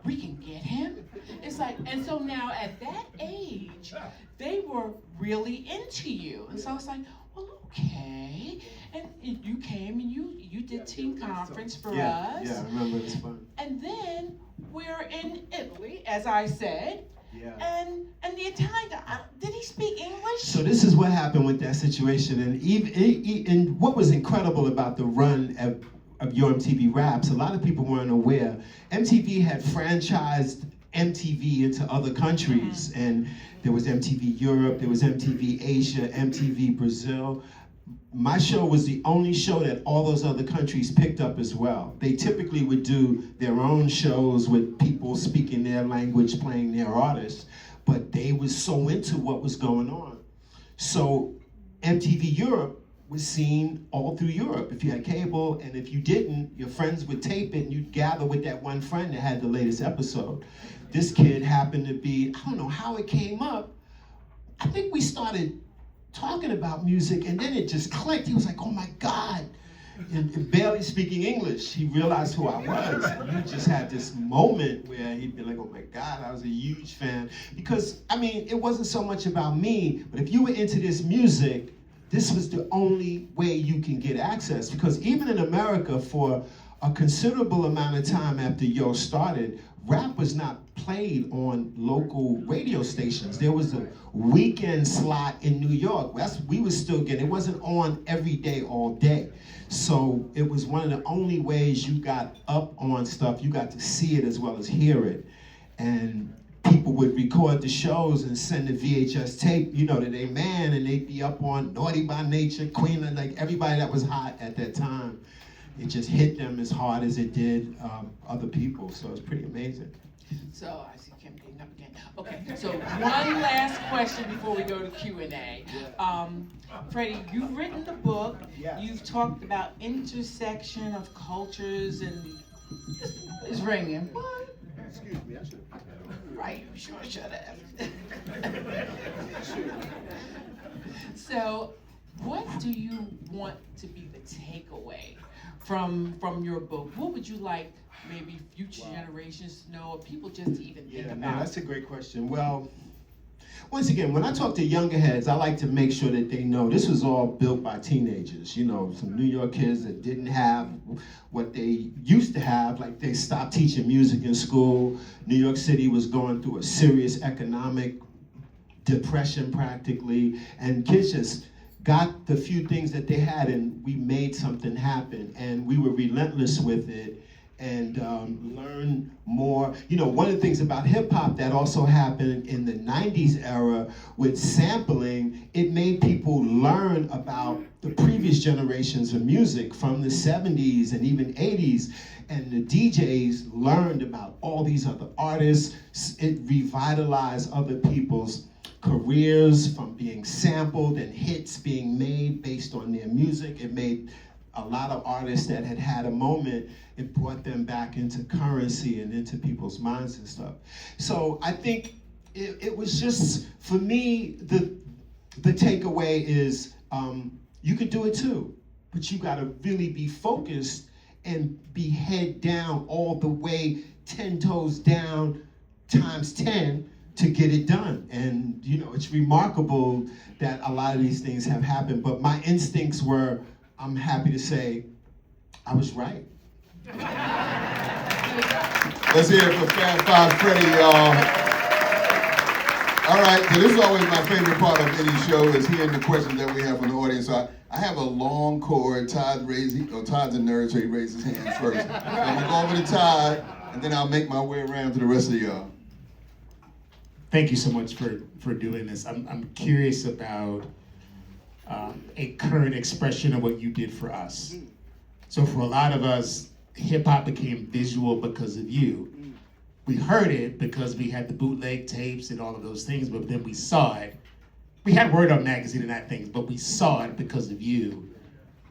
we can get him. It's like, and so now at that age, they were really into you. And so it's like, well, okay. And you came and you did team conference for us. Yeah, I remember, it was fun. And then we're in Italy, as I said. Yeah. And the Italian guy, did he speak English? So this is what happened with that situation, and what was incredible about the run of Your MTV Raps, a lot of people weren't aware. MTV had franchised MTV into other countries, and there was MTV Europe, there was MTV Asia, MTV Brazil. My show was the only show that all those other countries picked up as well. They typically would do their own shows with people speaking their language, playing their artists, but they was so into what was going on. So MTV Europe was seen all through Europe if you had cable, and if you didn't, your friends would tape it and you'd gather with that one friend that had the latest episode. This kid happened to be, I don't know how it came up, I think we started talking about music, and then it just clicked. He was like, oh my God. And barely speaking English, he realized who I was. And you just had this moment where he'd be like, oh my God, I was a huge fan. Because, I mean, it wasn't so much about me, but if you were into this music, this was the only way you can get access. Because even in America, for a considerable amount of time after Yo started, rap was not played on local radio stations. There was a weekend slot in New York. We was still getting, it wasn't on every day, all day. So it was one of the only ways you got up on stuff. You got to see it as well as hear it. And people would record the shows and send the VHS tape, you know, to their man, and they'd be up on Naughty by Nature, Queen, like everybody that was hot at that time. It just hit them as hard as it did other people, so it's pretty amazing. So I see Kim getting up again. Okay, so one last question before we go to Q&A. Freddie, you've written the book. Yeah. You've talked about intersection of cultures, and it's ringing. What? Excuse me, I should have picked that up. Right, you sure should have. So, what do you want to be the takeaway from your book? What would you like maybe future generations to know, or people just to even think about? No, that's a great question. Well, once again, when I talk to younger heads, I like to make sure that they know this was all built by teenagers. You know, some New York kids that didn't have what they used to have, like they stopped teaching music in school. New York City was going through a serious economic depression practically, and kids just got the few things that they had, and we made something happen, and we were relentless with it, and learn more. You know, one of the things about hip hop that also happened in the 90s era with sampling, it made people learn about the previous generations of music from the 70s and even 80s, and the DJs learned about all these other artists. It revitalized other people's careers from being sampled and hits being made based on their music. It made a lot of artists that had had a moment, it brought them back into currency and into people's minds and stuff. So I think it was just, for me, the takeaway is you could do it too, but you gotta really be focused and be head down all the way, 10 toes down, times 10, to get it done. And you know, it's remarkable that a lot of these things have happened, but my instincts were, I'm happy to say, I was right. Let's hear it for Fab Five Freddy, y'all. All right, so this is always my favorite part of any show, is hearing the questions that we have from the audience. So I have a long cord. Todd's a nerd, so he raised his hand first. So I'm gonna go over to Todd, and then I'll make my way around to the rest of y'all. Thank you so much for doing this. I'm curious about a current expression of what you did for us. So for a lot of us, hip hop became visual because of you. We heard it because we had the bootleg tapes and all of those things, but then we saw it. We had Word Up magazine and that thing, but we saw it because of you.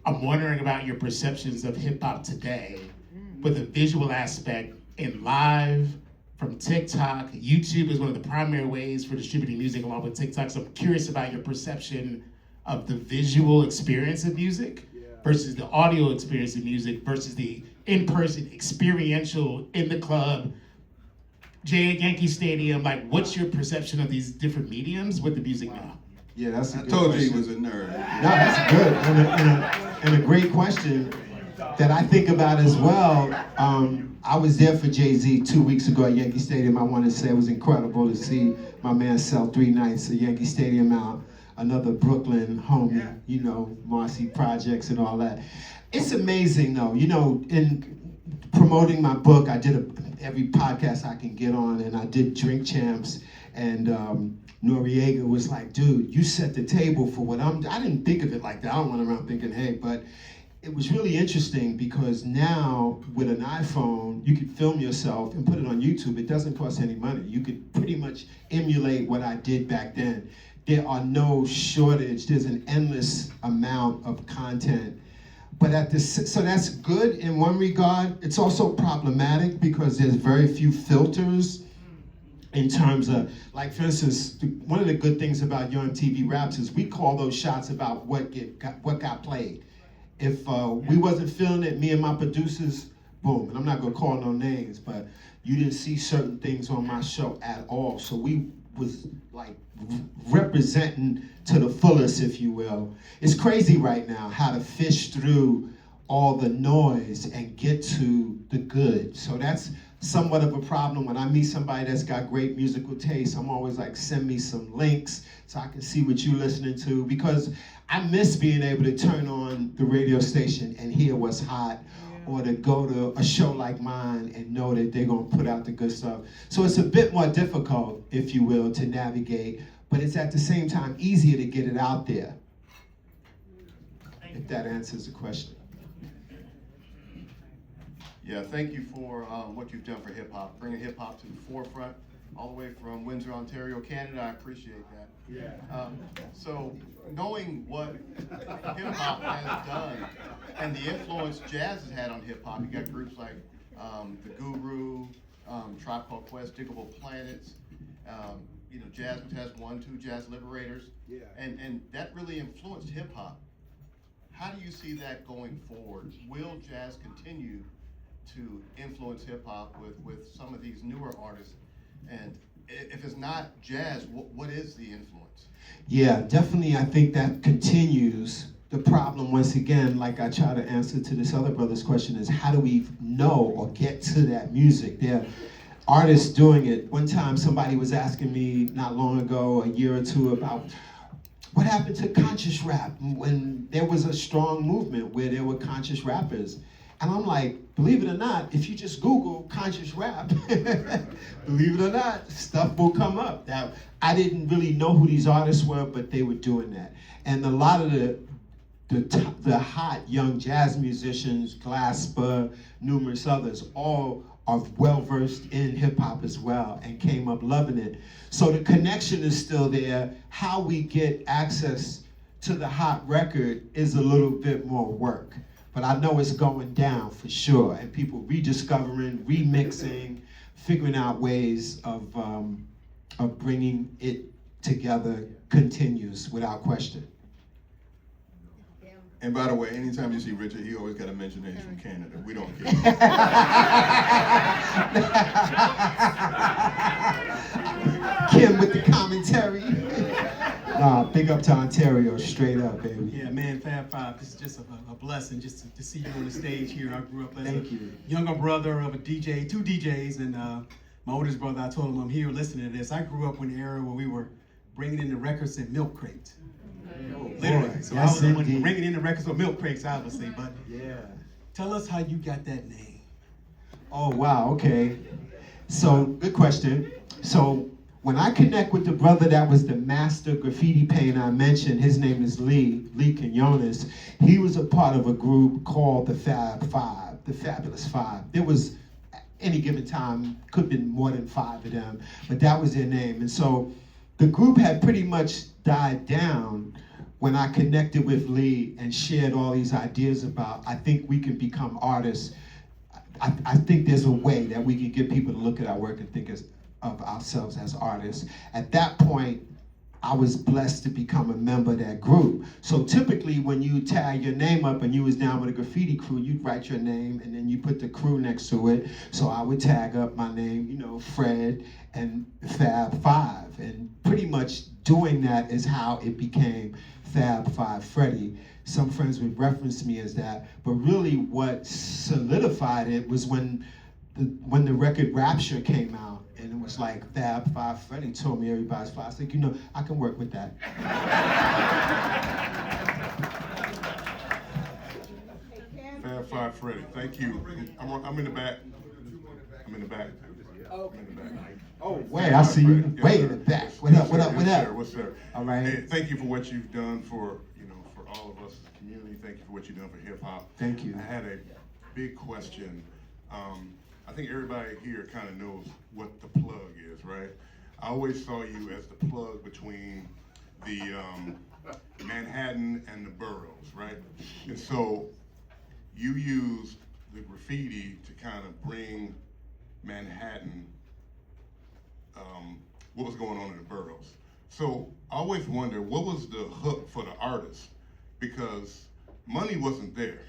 I'm wondering about your perceptions of hip hop today with a visual aspect in live, from TikTok. YouTube is one of the primary ways for distributing music along with TikTok. So I'm curious about your perception of the visual experience of music versus the audio experience of music versus the in-person experiential in the club, Yankee Stadium. Like, what's your perception of these different mediums with the music now? Yeah, that's a I good told question. you he was a nerd. No, that's good, and a great question that I think about as well. I was there for Jay-Z 2 weeks ago at Yankee Stadium. I want to say it was incredible to see my man sell 3 nights at Yankee Stadium out. Another Brooklyn homie, you know, Marcy Projects and all that. It's amazing though, you know, in promoting my book, I did every podcast I can get on, and I did Drink Champs, and Noriega was like, dude, you set the table for what I didn't think of it like that. I don't went around thinking, hey, but it was really interesting because now with an iPhone, you could film yourself and put it on YouTube. It doesn't cost any money. You could pretty much emulate what I did back then. There are no shortage. There's an endless amount of content. But so that's good in one regard. It's also problematic because there's very few filters in terms of, like, for instance, one of the good things about Yo MTV Raps is we call those shots about what got played. If we wasn't feeling it, me and my producers, boom, and I'm not gonna call no names, but you didn't see certain things on my show at all. So we was like representing to the fullest, if you will. It's crazy right now how to fish through all the noise and get to the good. So that's somewhat of a problem. When I meet somebody that's got great musical taste, I'm always like, send me some links so I can see what you're listening to, because I miss being able to turn on the radio station and hear what's hot, or to go to a show like mine and know that they're gonna put out the good stuff. So it's a bit more difficult, if you will, to navigate, but it's at the same time easier to get it out there, if that answers the question. Yeah, thank you for what you've done for hip hop, bringing hip hop to the forefront, all the way from Windsor, Ontario, Canada. I appreciate that. Yeah. So knowing what hip hop has done and the influence jazz has had on hip hop, you got groups like the Guru, Tribe Called Quest, Diggable Planets, you know, Jazz Test 1, 2, Jazz Liberators, and that really influenced hip hop. How do you see that going forward? Will jazz continue to influence hip hop with some of these newer artists? And if it's not jazz, what is the influence? Yeah, definitely. I think that continues. The problem, once again, like I try to answer to this other brother's question, is how do we know or get to that music? There are artists doing it. One time somebody was asking me not long ago, a year or two, about what happened to conscious rap when there was a strong movement where there were conscious rappers. And I'm like, believe it or not, if you just Google conscious rap, believe it or not, stuff will come up. Now, I didn't really know who these artists were, but they were doing that. And a lot of the hot young jazz musicians, Glasper, numerous others, all are well-versed in hip-hop as well and came up loving it. So the connection is still there. How we get access to the hot record is a little bit more work. But I know it's going down for sure, and people rediscovering, remixing, figuring out ways of bringing it together continues without question. And by the way, anytime you see Richard, he always got to mention that he's from Canada. We don't care. Kim with the commentary. Big up to Ontario, straight up, baby. Yeah, man, Fab Five, this is just a blessing just to see you on the stage here. I grew up as Thank a you. younger brother of a DJ, 2 DJs, and my oldest brother, I told him I'm here listening to this. I grew up in the era where we were bringing in the records in milk crates. Literally. So Yes, I was the one indeed. bringing in the records with milk crates, obviously. But Yeah. tell us how you got that name. Oh, wow, okay. So, good question. So, when I connect with the brother that was the master graffiti painter I mentioned, his name is Lee Quinones. He was a part of a group called the Fab Five, the Fabulous Five. There was, any given time, could have been more than 5 of them, but that was their name. And so, the group had pretty much died down when I connected with Lee and shared all these ideas about, I think we can become artists. I think there's a way that we can get people to look at our work and think of ourselves as artists. At that point, I was blessed to become a member of that group. So typically when you tag your name up and you was down with a graffiti crew, you'd write your name and then you put the crew next to it. So I would tag up my name, you know, Fred and Fab Five. And pretty much doing that is how it became Fab Five Freddy. Some friends would reference me as that, but really what solidified it was when the record Rapture came out. And it was like Fab Five Freddy told me everybody's fly. I was like, you know, I can work with that. Fab Five Freddy, thank you. I'm in the back. I'm in the back. I'm in the back. Oh, wait, I see you Yes, way sir. in the back. Yes, What yes, up, what sir. up, what Yes, up? sir. What's up? All right. Hey, thank you for what you've done for, for all of us as a community. Thank you for what you've done for hip hop. Thank you. I had a big question. I think everybody here kind of knows what the plug is, right? I always saw you as the plug between the Manhattan and the boroughs, right? And so you used the graffiti to kind of bring Manhattan, what was going on in the boroughs. So I always wonder, what was the hook for the artist? Because money wasn't there.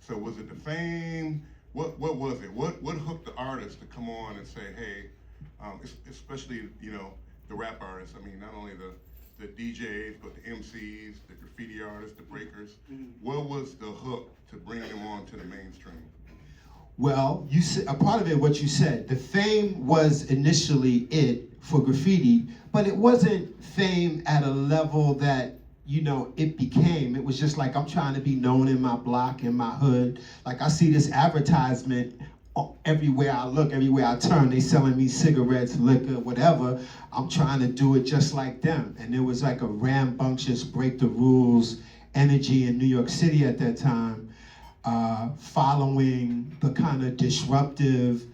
So was it the fame? What was it? What hooked the artist to come on and say, hey, especially, you know, the rap artists, I mean, not only the DJs, but the MCs, the graffiti artists, the breakers. What was the hook to bring them on to the mainstream? Well, you said, a part of it, what you said, the fame was initially it for graffiti, but it wasn't fame at a level that, you know, it became. It was just like, I'm trying to be known in my block, in my hood. Like I see this advertisement everywhere I look, everywhere I turn, they selling me cigarettes, liquor, whatever. I'm trying to do it just like them. And there was like a rambunctious break the rules energy in New York City at that time, following the kind of disruptive,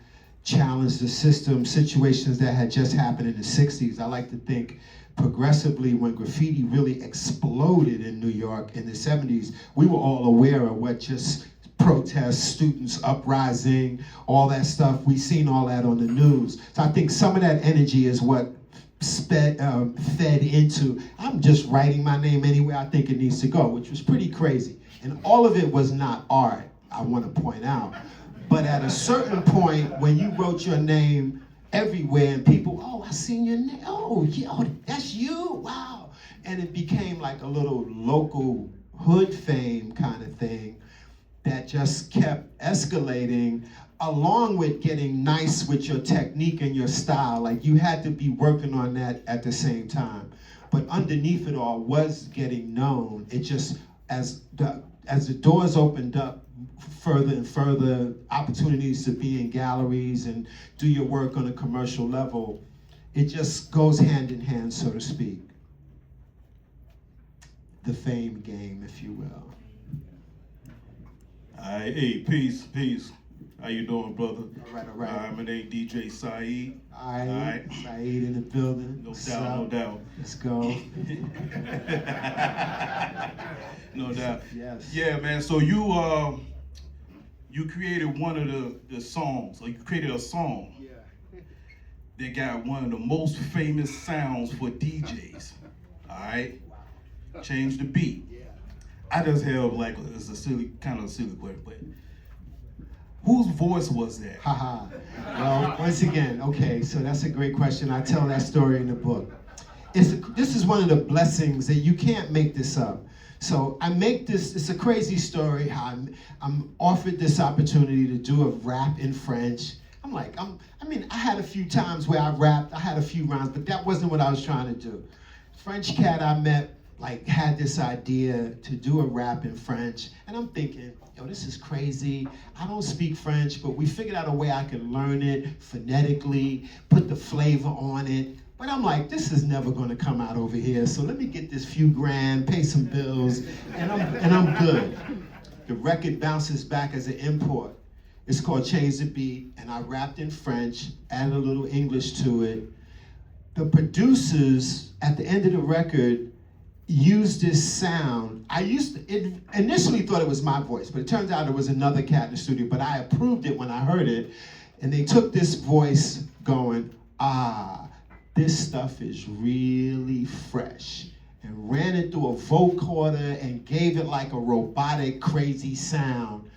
challenge the system situations that had just happened in the 60s. I like to think progressively when graffiti really exploded in New York in the 70s, we were all aware of what just protests, students uprising, all that stuff. We seen all that on the news. So I think some of that energy is what fed into, I'm just writing my name anywhere I think it needs to go, which was pretty crazy. And all of it was not art, I want to point out. But at a certain point, when you wrote your name everywhere and people, oh, I seen your name, oh, yeah, oh, that's you, wow. And it became like a little local hood fame kind of thing that just kept escalating, along with getting nice with your technique and your style. Like you had to be working on that at the same time. But underneath it all was getting known. It just, as the doors opened up, further and further opportunities to be in galleries and do your work on a commercial level, it just goes hand in hand, so to speak. The fame game, if you will. Hey, peace. How you doing, brother? All right. My name DJ Saeed. All right. Saeed in the building. No doubt. Let's go. No doubt. Yes. Yeah, man. So you created one of the songs, or you created a song that got one of the most famous sounds for DJs. All right. Change the beat. I just have like it's a silly question, but whose voice was that? Haha. Well, once again, okay, so that's a great question. I tell that story in the book. This is one of the blessings that you can't make this up. So I make this, it's a crazy story how I'm offered this opportunity to do a rap in French. I'm like, I had a few times where I rapped, I had a few rhymes, but that wasn't what I was trying to do. French cat I met, like, had this idea to do a rap in French, and I'm thinking, yo, this is crazy. I don't speak French, but we figured out a way I can learn it phonetically, put the flavor on it. But I'm like, this is never gonna come out over here, so let me get this few grand, pay some bills, and I'm good. The record bounces back as an import. It's called Change the Beat, and I rapped in French, added a little English to it. The producers, at the end of the record, used this sound. Initially thought it was my voice, but it turns out it was another cat in the studio, but I approved it when I heard it. And they took this voice going, this stuff is really fresh, and ran it through a vocoder and gave it like a robotic, crazy sound.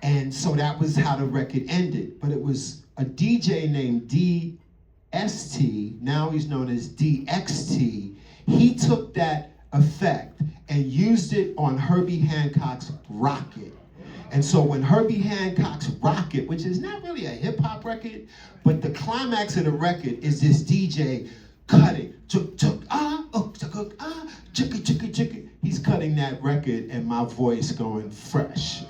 And so that was how the record ended. But it was a DJ named DST, now he's known as DXT. He took that effect and used it on Herbie Hancock's Rocket. And so when Herbie Hancock's Rocket, which is not really a hip hop record, but the climax of the record is this DJ cutting, he's cutting that record and my voice going fresh.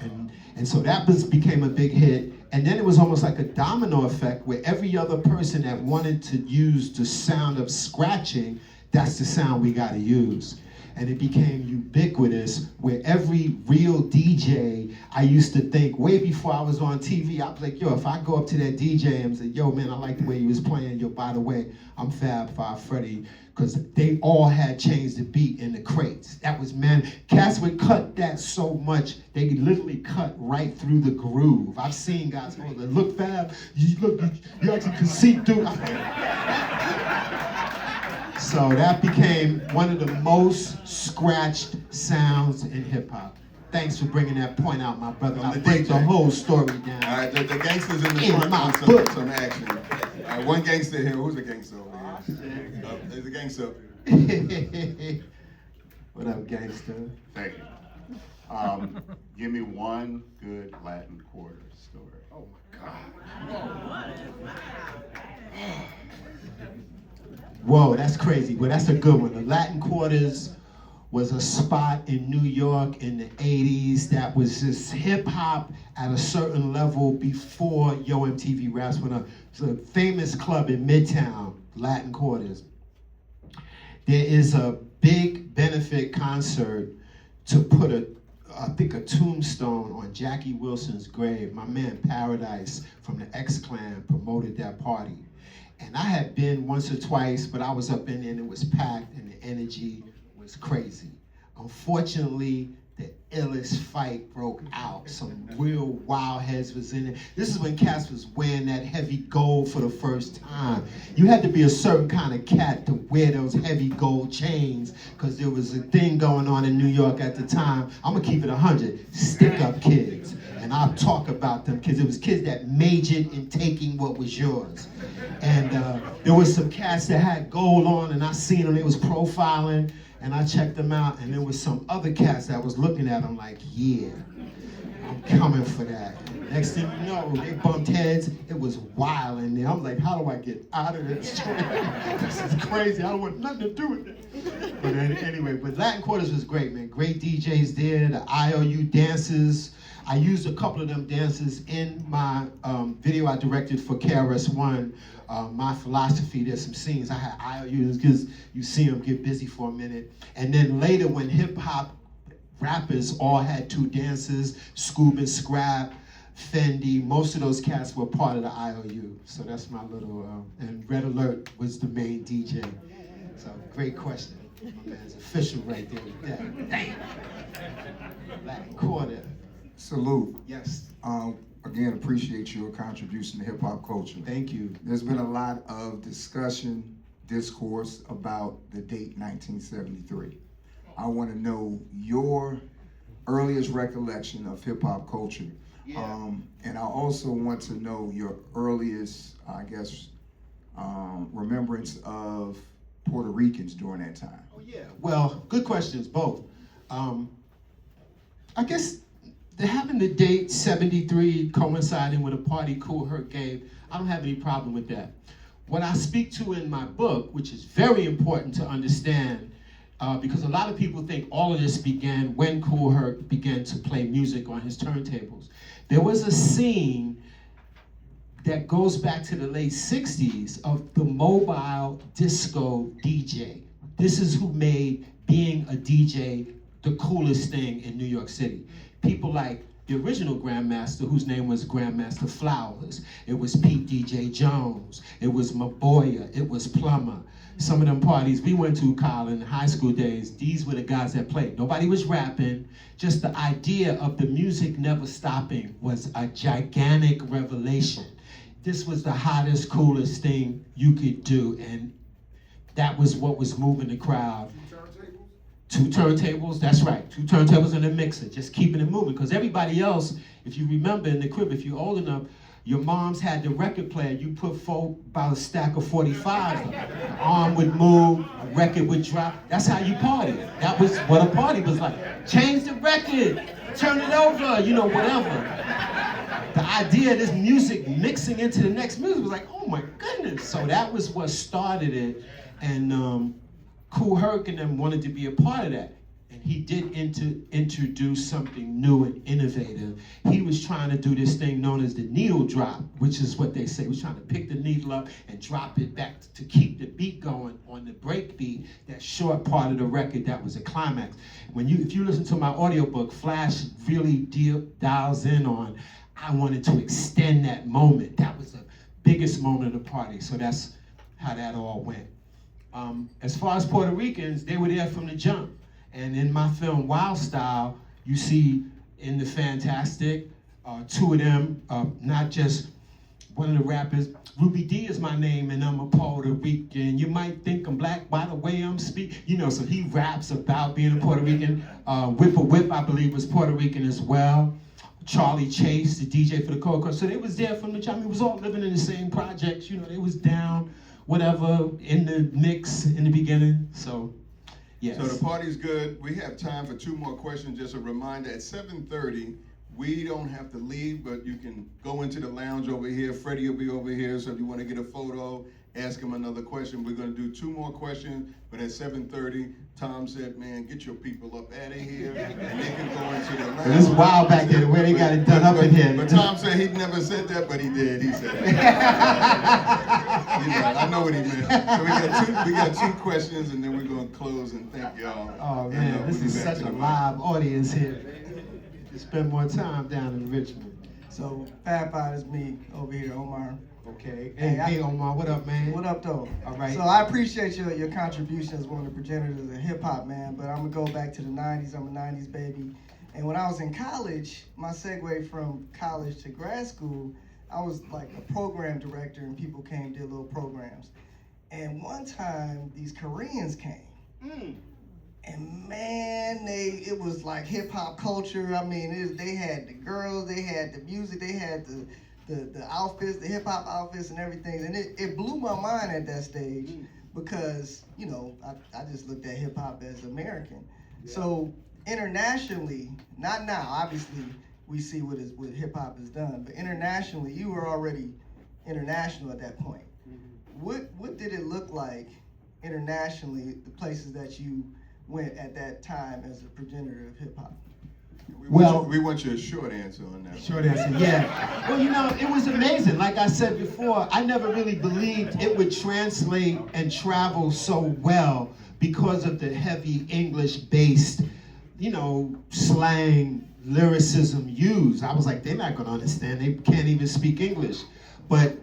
And so that became a big hit. And then it was almost like a domino effect where every other person that wanted to use the sound of scratching, that's the sound we gotta use. And it became ubiquitous where every real DJ, I used to think way before I was on TV, I was like, yo, if I go up to that DJ and say, yo, man, I like the way you was playing, yo, by the way, I'm Fab Five Freddy, because they all had changed the beat in the crates. That was, man, cats would cut that so much, they could literally cut right through the groove. I've seen guys go, look, Fab, you actually can see through. So that became one of the most scratched sounds in hip hop. Thanks for bringing that point out, my brother. I'll break the whole story down. All right, the gangsters in the front want some action. All right, one gangster here. Who's a gangster over here? There's a gangster up here. What up, gangster? Thank you. Give me one good Latin Quarter story. Oh my God. Whoa, that's crazy. Well, that's a good one. The Latin Quarters was a spot in New York in the 80s that was just hip hop at a certain level before Yo MTV Raps went up. It's a famous club in Midtown, Latin Quarters. There is a big benefit concert to put I think a tombstone on Jackie Wilson's grave. My man Paradise from the X-Clan promoted that party. And I had been once or twice, but I was up in there and it was packed and the energy was crazy. Unfortunately, the illest fight broke out. Some real wild heads was in it. This is when cats was wearing that heavy gold for the first time. You had to be a certain kind of cat to wear those heavy gold chains because there was a thing going on in New York at the time. I'm gonna keep it 100, stick-up kids. And I'll talk about them because it was kids that majored in taking what was yours. And there was some cats that had gold on and I seen them, they was profiling and I checked them out and there was some other cats that was looking at them like, yeah, I'm coming for that. Next thing you know, they bumped heads, it was wild in there. I'm like, how do I get out of this? This is crazy, I don't want nothing to do with it. But anyway, but Latin Quarters was great, man. Great DJs there, the IOU dances. I used a couple of them dances in my video I directed for KRS-One, My Philosophy. There's some scenes. I had IOUs because you see them get busy for a minute. And then later when hip hop rappers all had two dances, Scoob and Scrap, Fendi, most of those cats were part of the IOU. So that's my little, and Red Alert was the main DJ. So great question. My man's official right there with that. Damn. Latin Quarter. Salute. Yes. Again, appreciate your contribution to hip hop culture. Thank you. There's been a lot of discourse about the date 1973. I want to know your earliest recollection of hip hop culture. Yeah. And I also want to know your earliest, I guess, remembrance of Puerto Ricans during that time. Oh yeah. Well, good questions, both. I guess having the date 73 coinciding with a party Kool Herc gave, I don't have any problem with that. What I speak to in my book, which is very important to understand, because a lot of people think all of this began when Kool Herc began to play music on his turntables. There was a scene that goes back to the late 60s of the mobile disco DJ. This is who made being a DJ the coolest thing in New York City. People like the original Grandmaster, whose name was Grandmaster Flowers. It was Pete DJ Jones. It was Maboya. It was Plummer. Some of them parties we went to, Kyle, in high school days, these were the guys that played. Nobody was rapping. Just the idea of the music never stopping was a gigantic revelation. This was the hottest, coolest thing you could do, and that was what was moving the crowd. Two turntables, that's right. 2 turntables and a mixer, just keeping it moving. Because everybody else, if you remember in the crib, if you're old enough, your moms had the record player. You put about a stack of 45s. The arm would move, a record would drop. That's how you partied. That was what a party was like. Change the record, turn it over, whatever. The idea of this music mixing into the next music was like, oh my goodness. So that was what started it. And Kool Herc and them wanted to be a part of that. And he did introduce something new and innovative. He was trying to do this thing known as the needle drop, which is what they say. He was trying to pick the needle up and drop it back to keep the beat going on the break beat, that short part of the record that was a climax. If you listen to my audiobook, Flash really dials in on, I wanted to extend that moment. That was the biggest moment of the party. So that's how that all went. As far as Puerto Ricans, they were there from the jump. And in my film, Wild Style, you see in the Fantastic, 2 of them, not just one of the rappers. Ruby D is my name, and I'm a Puerto Rican. You might think I'm black by the way I'm speaking. So he raps about being a Puerto Rican. Whip a Whip, I believe, was Puerto Rican as well. Charlie Chase, the DJ for the Coca. So they was there from the jump. It was all living in the same projects. They was down, whatever, in the mix in the beginning. So, yes. So the party's good. We have time for 2 more questions. Just a reminder, at 7:30, we don't have to leave, but you can go into the lounge over here. Freddy will be over here, so if you want to get a photo, ask him another question. We're going to do 2 more questions, but at 7:30, Tom said, man, get your people up out of here, and they can go into the lounge. It's wild back there, the way they got it done up in here. But Tom said he never said that, but he did. He said that. I know what he meant. So we got 2 questions, and then we're going to close and thank y'all. Oh, man, this is such a live audience here. To spend more time down in Richmond. So, Fab Five is me over here, Omar. Okay. Hey, Omar, what up, man? What up, though? All right. So I appreciate your contribution as one of the progenitors of hip-hop, man, but I'm going to go back to the 90s. I'm a 90s baby. And when I was in college, my segue from college to grad school, I was like a program director, and people came, did little programs. And one time, these Koreans came. And man, it was like hip-hop culture. I mean, they had the girls, they had the music, they had the outfits, the hip-hop outfits and everything. And it blew my mind at that stage because, I just looked at hip-hop as American. Yeah. So internationally, not now, obviously, we see what hip-hop has done, but internationally, you were already international at that point. What did it look like internationally, the places that you went at that time as a progenitor of hip-hop? We want your short answer on that. Short answer, yeah. Well, it was amazing. Like I said before, I never really believed it would translate and travel so well because of the heavy English-based, slang, lyricism used. I was like, they're not going to understand. They can't even speak English. But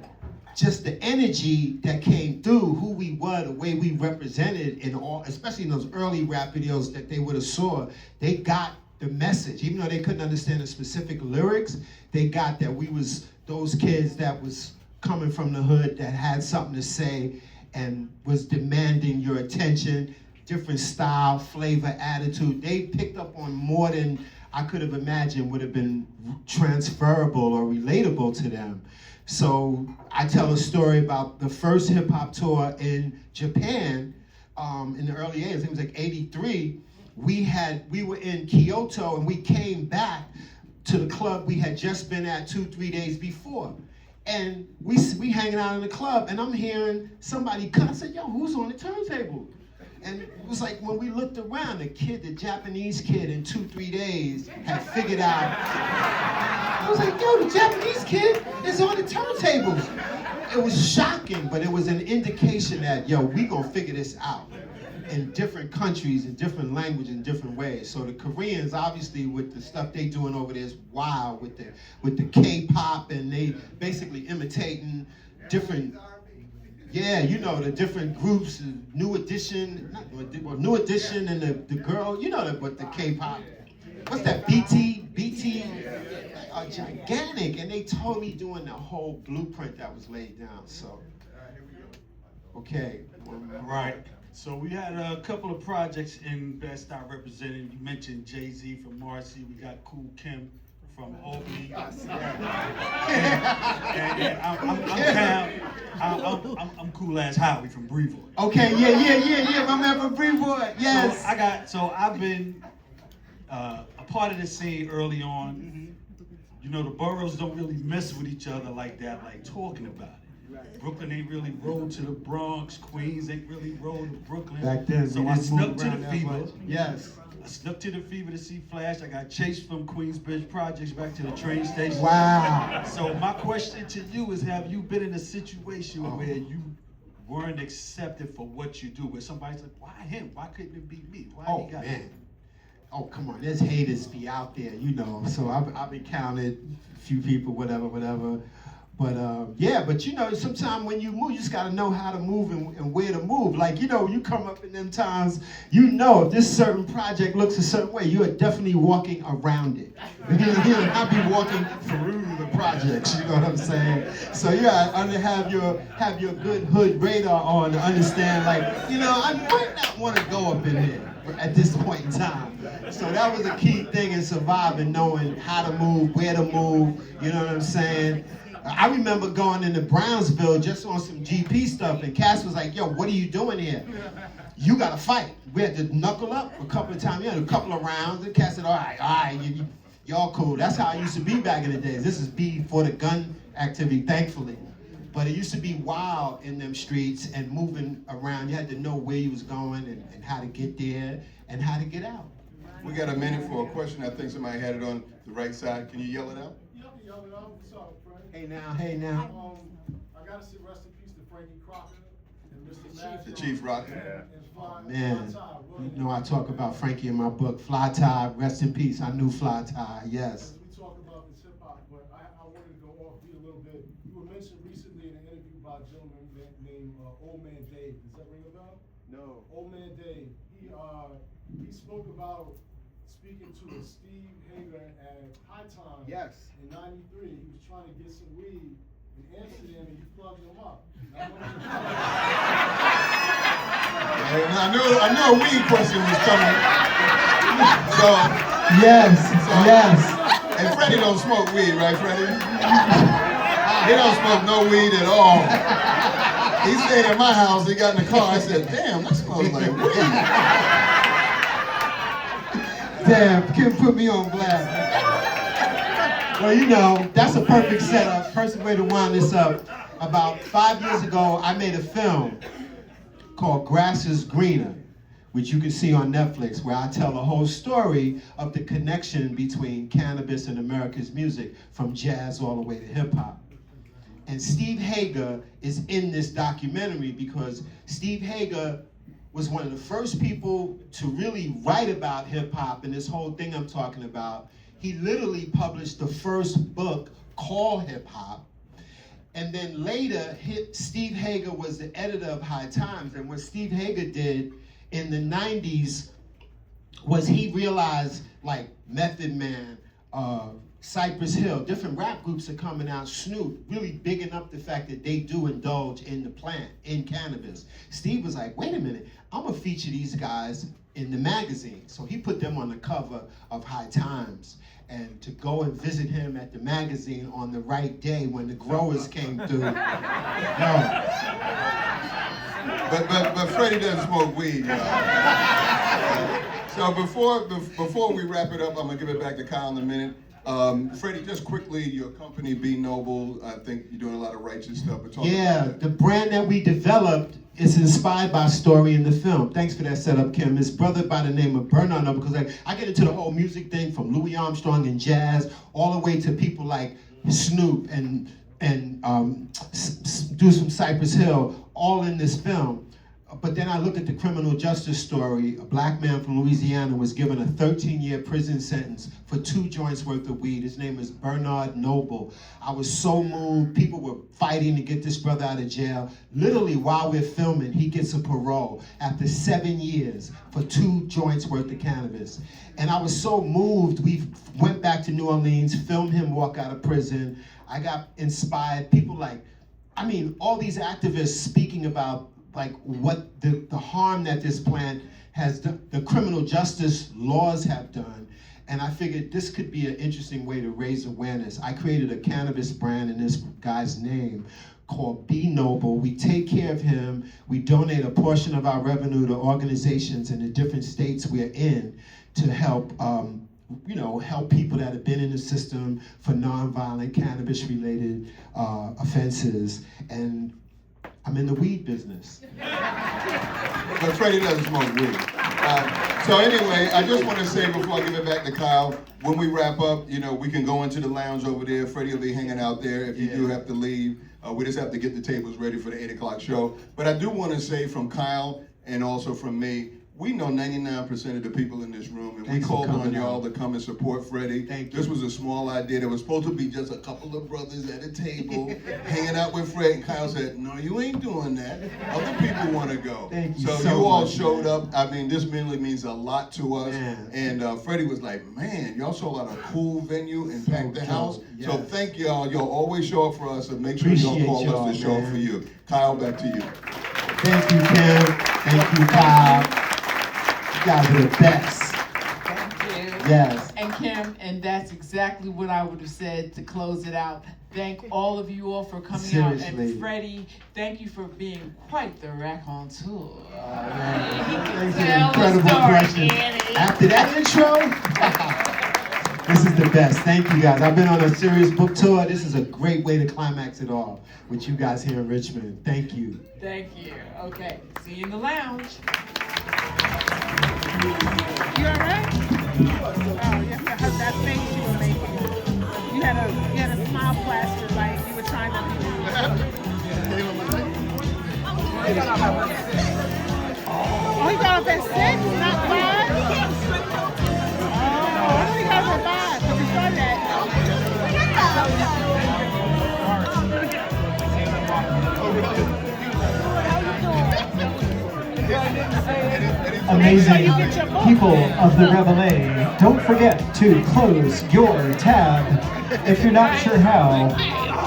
just the energy that came through, who we were, the way we represented in all, especially in those early rap videos that they would have saw, they got the message. Even though they couldn't understand the specific lyrics, they got that we was those kids that was coming from the hood that had something to say and was demanding your attention, different style, flavor, attitude. They picked up on more than I could have imagined would have been transferable or relatable to them. So I tell a story about the first hip hop tour in Japan in the early 80s. It was like 83. We were in Kyoto and we came back to the club we had just been at 2-3 days before. And we hanging out in the club and I'm hearing somebody cut. I said, yo, who's on the turntable? And it was like when we looked around, the Japanese kid in 2-3 days had figured out. I was like, yo, the Japanese kid is on the turntables. It was shocking, but it was an indication that, yo, we gonna figure this out. in different countries, in different languages, in different ways. So the Koreans, obviously, with the stuff they doing over there is wild with the K-pop, and they basically imitating different, yeah, you know, the different groups, New Edition, New Edition, and the girl, you know, what the K-pop, what's that, BT, are gigantic, and they totally doing the whole blueprint that was laid down. So, okay, right. So we had a couple of projects in Best I Represented. You mentioned Jay-Z from Marcy. We got Cool Kim from Albany. I'm Cool Ass Howie from Brevoort. Okay, yeah, my man from Brevoort, yes. So I've been a part of the scene early on. You know, the boroughs don't really mess with each other like that, like talking about it. Brooklyn ain't really rolled to the Bronx. Queens ain't really rolled to Brooklyn. Back then, so I snuck to the Fever. Yes. I snuck to the Fever to see Flash. I got chased from Queensbridge Projects back to the train station. Wow. So my question to you is, have you been in a situation where you weren't accepted for what you do? Where somebody's like, why him? Why couldn't it be me? Why he got man. Oh, come on, there's haters be out there, you know. So I've encountered a few people, whatever. But yeah, but you know, sometimes when you move, you just gotta know how to move and where to move. Like, you know, you come up in them times, you know, if this certain project looks a certain way, you are definitely walking around it. You'll not be walking through the projects, you know what I'm saying? So you gotta have your good hood radar on to understand, like, you know, I might not wanna go up in there at this point in time. So that was a key thing in surviving, knowing how to move, where to move, you know what I'm saying? I remember going into Brownsville just on some GP stuff, and Cass was like, yo, what are you doing here? You gotta fight. We had to knuckle up a couple of times, a couple of rounds, and Cass said, all right, y'all cool. That's how it used to be back in the days. This is before the gun activity, thankfully. But it used to be wild in them streets and moving around. You had to know where you was going and how to get there and how to get out. We got a minute for a question. I think somebody had it on the right side. Can you yell it out? Yell it out. What's up, Freddy? Hey now. I gotta say rest in peace to Frankie Crocker and Mr. The Chief Rocker. Man, you know I talk about Frankie in my book, Fly Tie, rest in peace. I knew Fly Tie, yes. We talk about this hip hop, but I wanted to go off beat a little bit. You were mentioned recently in an interview by a gentleman named Old Man Dave. Does that ring a bell? No. Old Man Dave. He spoke about speaking to a Steve Hager at High Time. Yes. In '93, he was trying to get some weed in Amsterdam, and you plugged him up. I knew a weed question was coming. Yes. And Freddy don't smoke weed, right, Freddy? He don't smoke no weed at all. He stayed at my house. He got in the car. I said, "Damn, that smells like weed." Damn, Kim put me on blast. Well, you know, that's a perfect setup, perfect way to wind this up. About 5 years ago, I made a film called Grass is Greener, which you can see on Netflix, where I tell the whole story of the connection between cannabis and America's music, from jazz all the way to hip hop. And Steve Hager is in this documentary because Steve Hager was one of the first people to really write about hip hop and this whole thing I'm talking about. He literally published the first book called Hip Hop. And then later, Steve Hager was the editor of High Times. And what Steve Hager did in the 90s was he realized, like Method Man, Cypress Hill, different rap groups are coming out, Snoop, really bigging up the fact that they do indulge in the plant, in cannabis. Steve was like, wait a minute, I'm gonna feature these guys in the magazine. So he put them on the cover of High Times. And to go and visit him at the magazine on the right day when the growers came through. No. But Freddie doesn't smoke weed, y'all. So before we wrap it up, I'm gonna give it back to Kyle in a minute. Freddie, just quickly, your company, Be Noble, I think you're doing a lot of righteous stuff. But the brand that we developed is inspired by a story in the film. Thanks for that setup, Kim. It's brother by the name of Bernard, because I get into the whole music thing from Louis Armstrong and jazz, all the way to people like Snoop and do some Cypress Hill, all in this film. But then I looked at the criminal justice story. A black man from Louisiana was given a 13-year prison sentence for 2 joints worth of weed. His name is Bernard Noble. I was so moved. People were fighting to get this brother out of jail. Literally, while we're filming, he gets a parole after 7 years for 2 joints worth of cannabis. And I was so moved. We went back to New Orleans, filmed him walk out of prison. I got inspired. People all these activists speaking about what the harm that this plant has done, the criminal justice laws have done. And I figured this could be an interesting way to raise awareness. I created a cannabis brand in this guy's name called Be Noble. We take care of him. We donate a portion of our revenue to organizations in the different states we're in to help help people that have been in the system for nonviolent cannabis-related offenses. And I'm in the weed business. But Freddy doesn't smoke weed. So anyway, I just want to say before I give it back to Kyle, when we wrap up, we can go into the lounge over there. Freddie will be hanging out there if you do have to leave. We just have to get the tables ready for the 8 o'clock show. But I do want to say from Kyle and also from me, we know 99% of the people in this room, and we called on y'all to come and support Freddie. This was a small idea. There was supposed to be just a couple of brothers at a table hanging out with Fred, and Kyle said, no, you ain't doing that. Other people want to go. So you all showed up. I mean, this really means a lot to us. And Freddie was like, man, y'all sold out a cool venue and packed the house. So thank y'all. Y'all always show up for us, and make sure y'all call us to show up for you. Kyle, back to you. Thank you, Kim. Thank you, Kyle. You guys are the best. Thank you. Yes. And Kim, and that's exactly what I would have said to close it out. Thank all of you all for coming out. And Freddie, thank you for being quite the raconteur. Thanks for the incredible question. After that intro, this is the best. Thank you guys. I've been on a serious book tour. This is a great way to climax it all with you guys here in Richmond. Thank you. Thank you. Okay. See you in the lounge. You all right? Oh, yes, that face you were making. You had a smile plaster like you were trying to do. Oh, he got up at 6, not 5? Oh, he got up at 5, because he started Amazing people of the Reveler, don't forget to close your tab. If you're not sure how,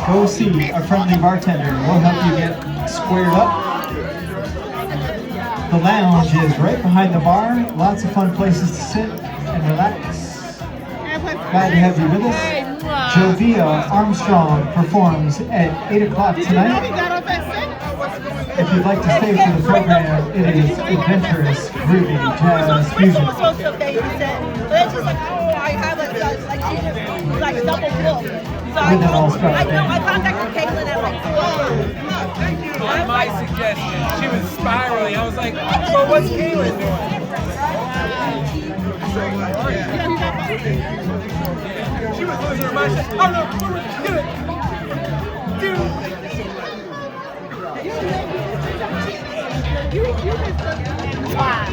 go see a friendly bartender. We'll help you get squared up. The lounge is right behind the bar. Lots of fun places to sit and relax. Glad to have you with us. Jovia Armstrong performs at 8 o'clock tonight. If you'd like to stay for the program, it is adventurous, groovy jazz fusion. Was supposed to babysit, but it's just like, oh, I have a double book. So I contacted Caitlin at like 4. On my suggestion, she was spiraling. I was like, well, what's Caitlin doing? She was losing her mind. Oh no, get it, dude. You wow.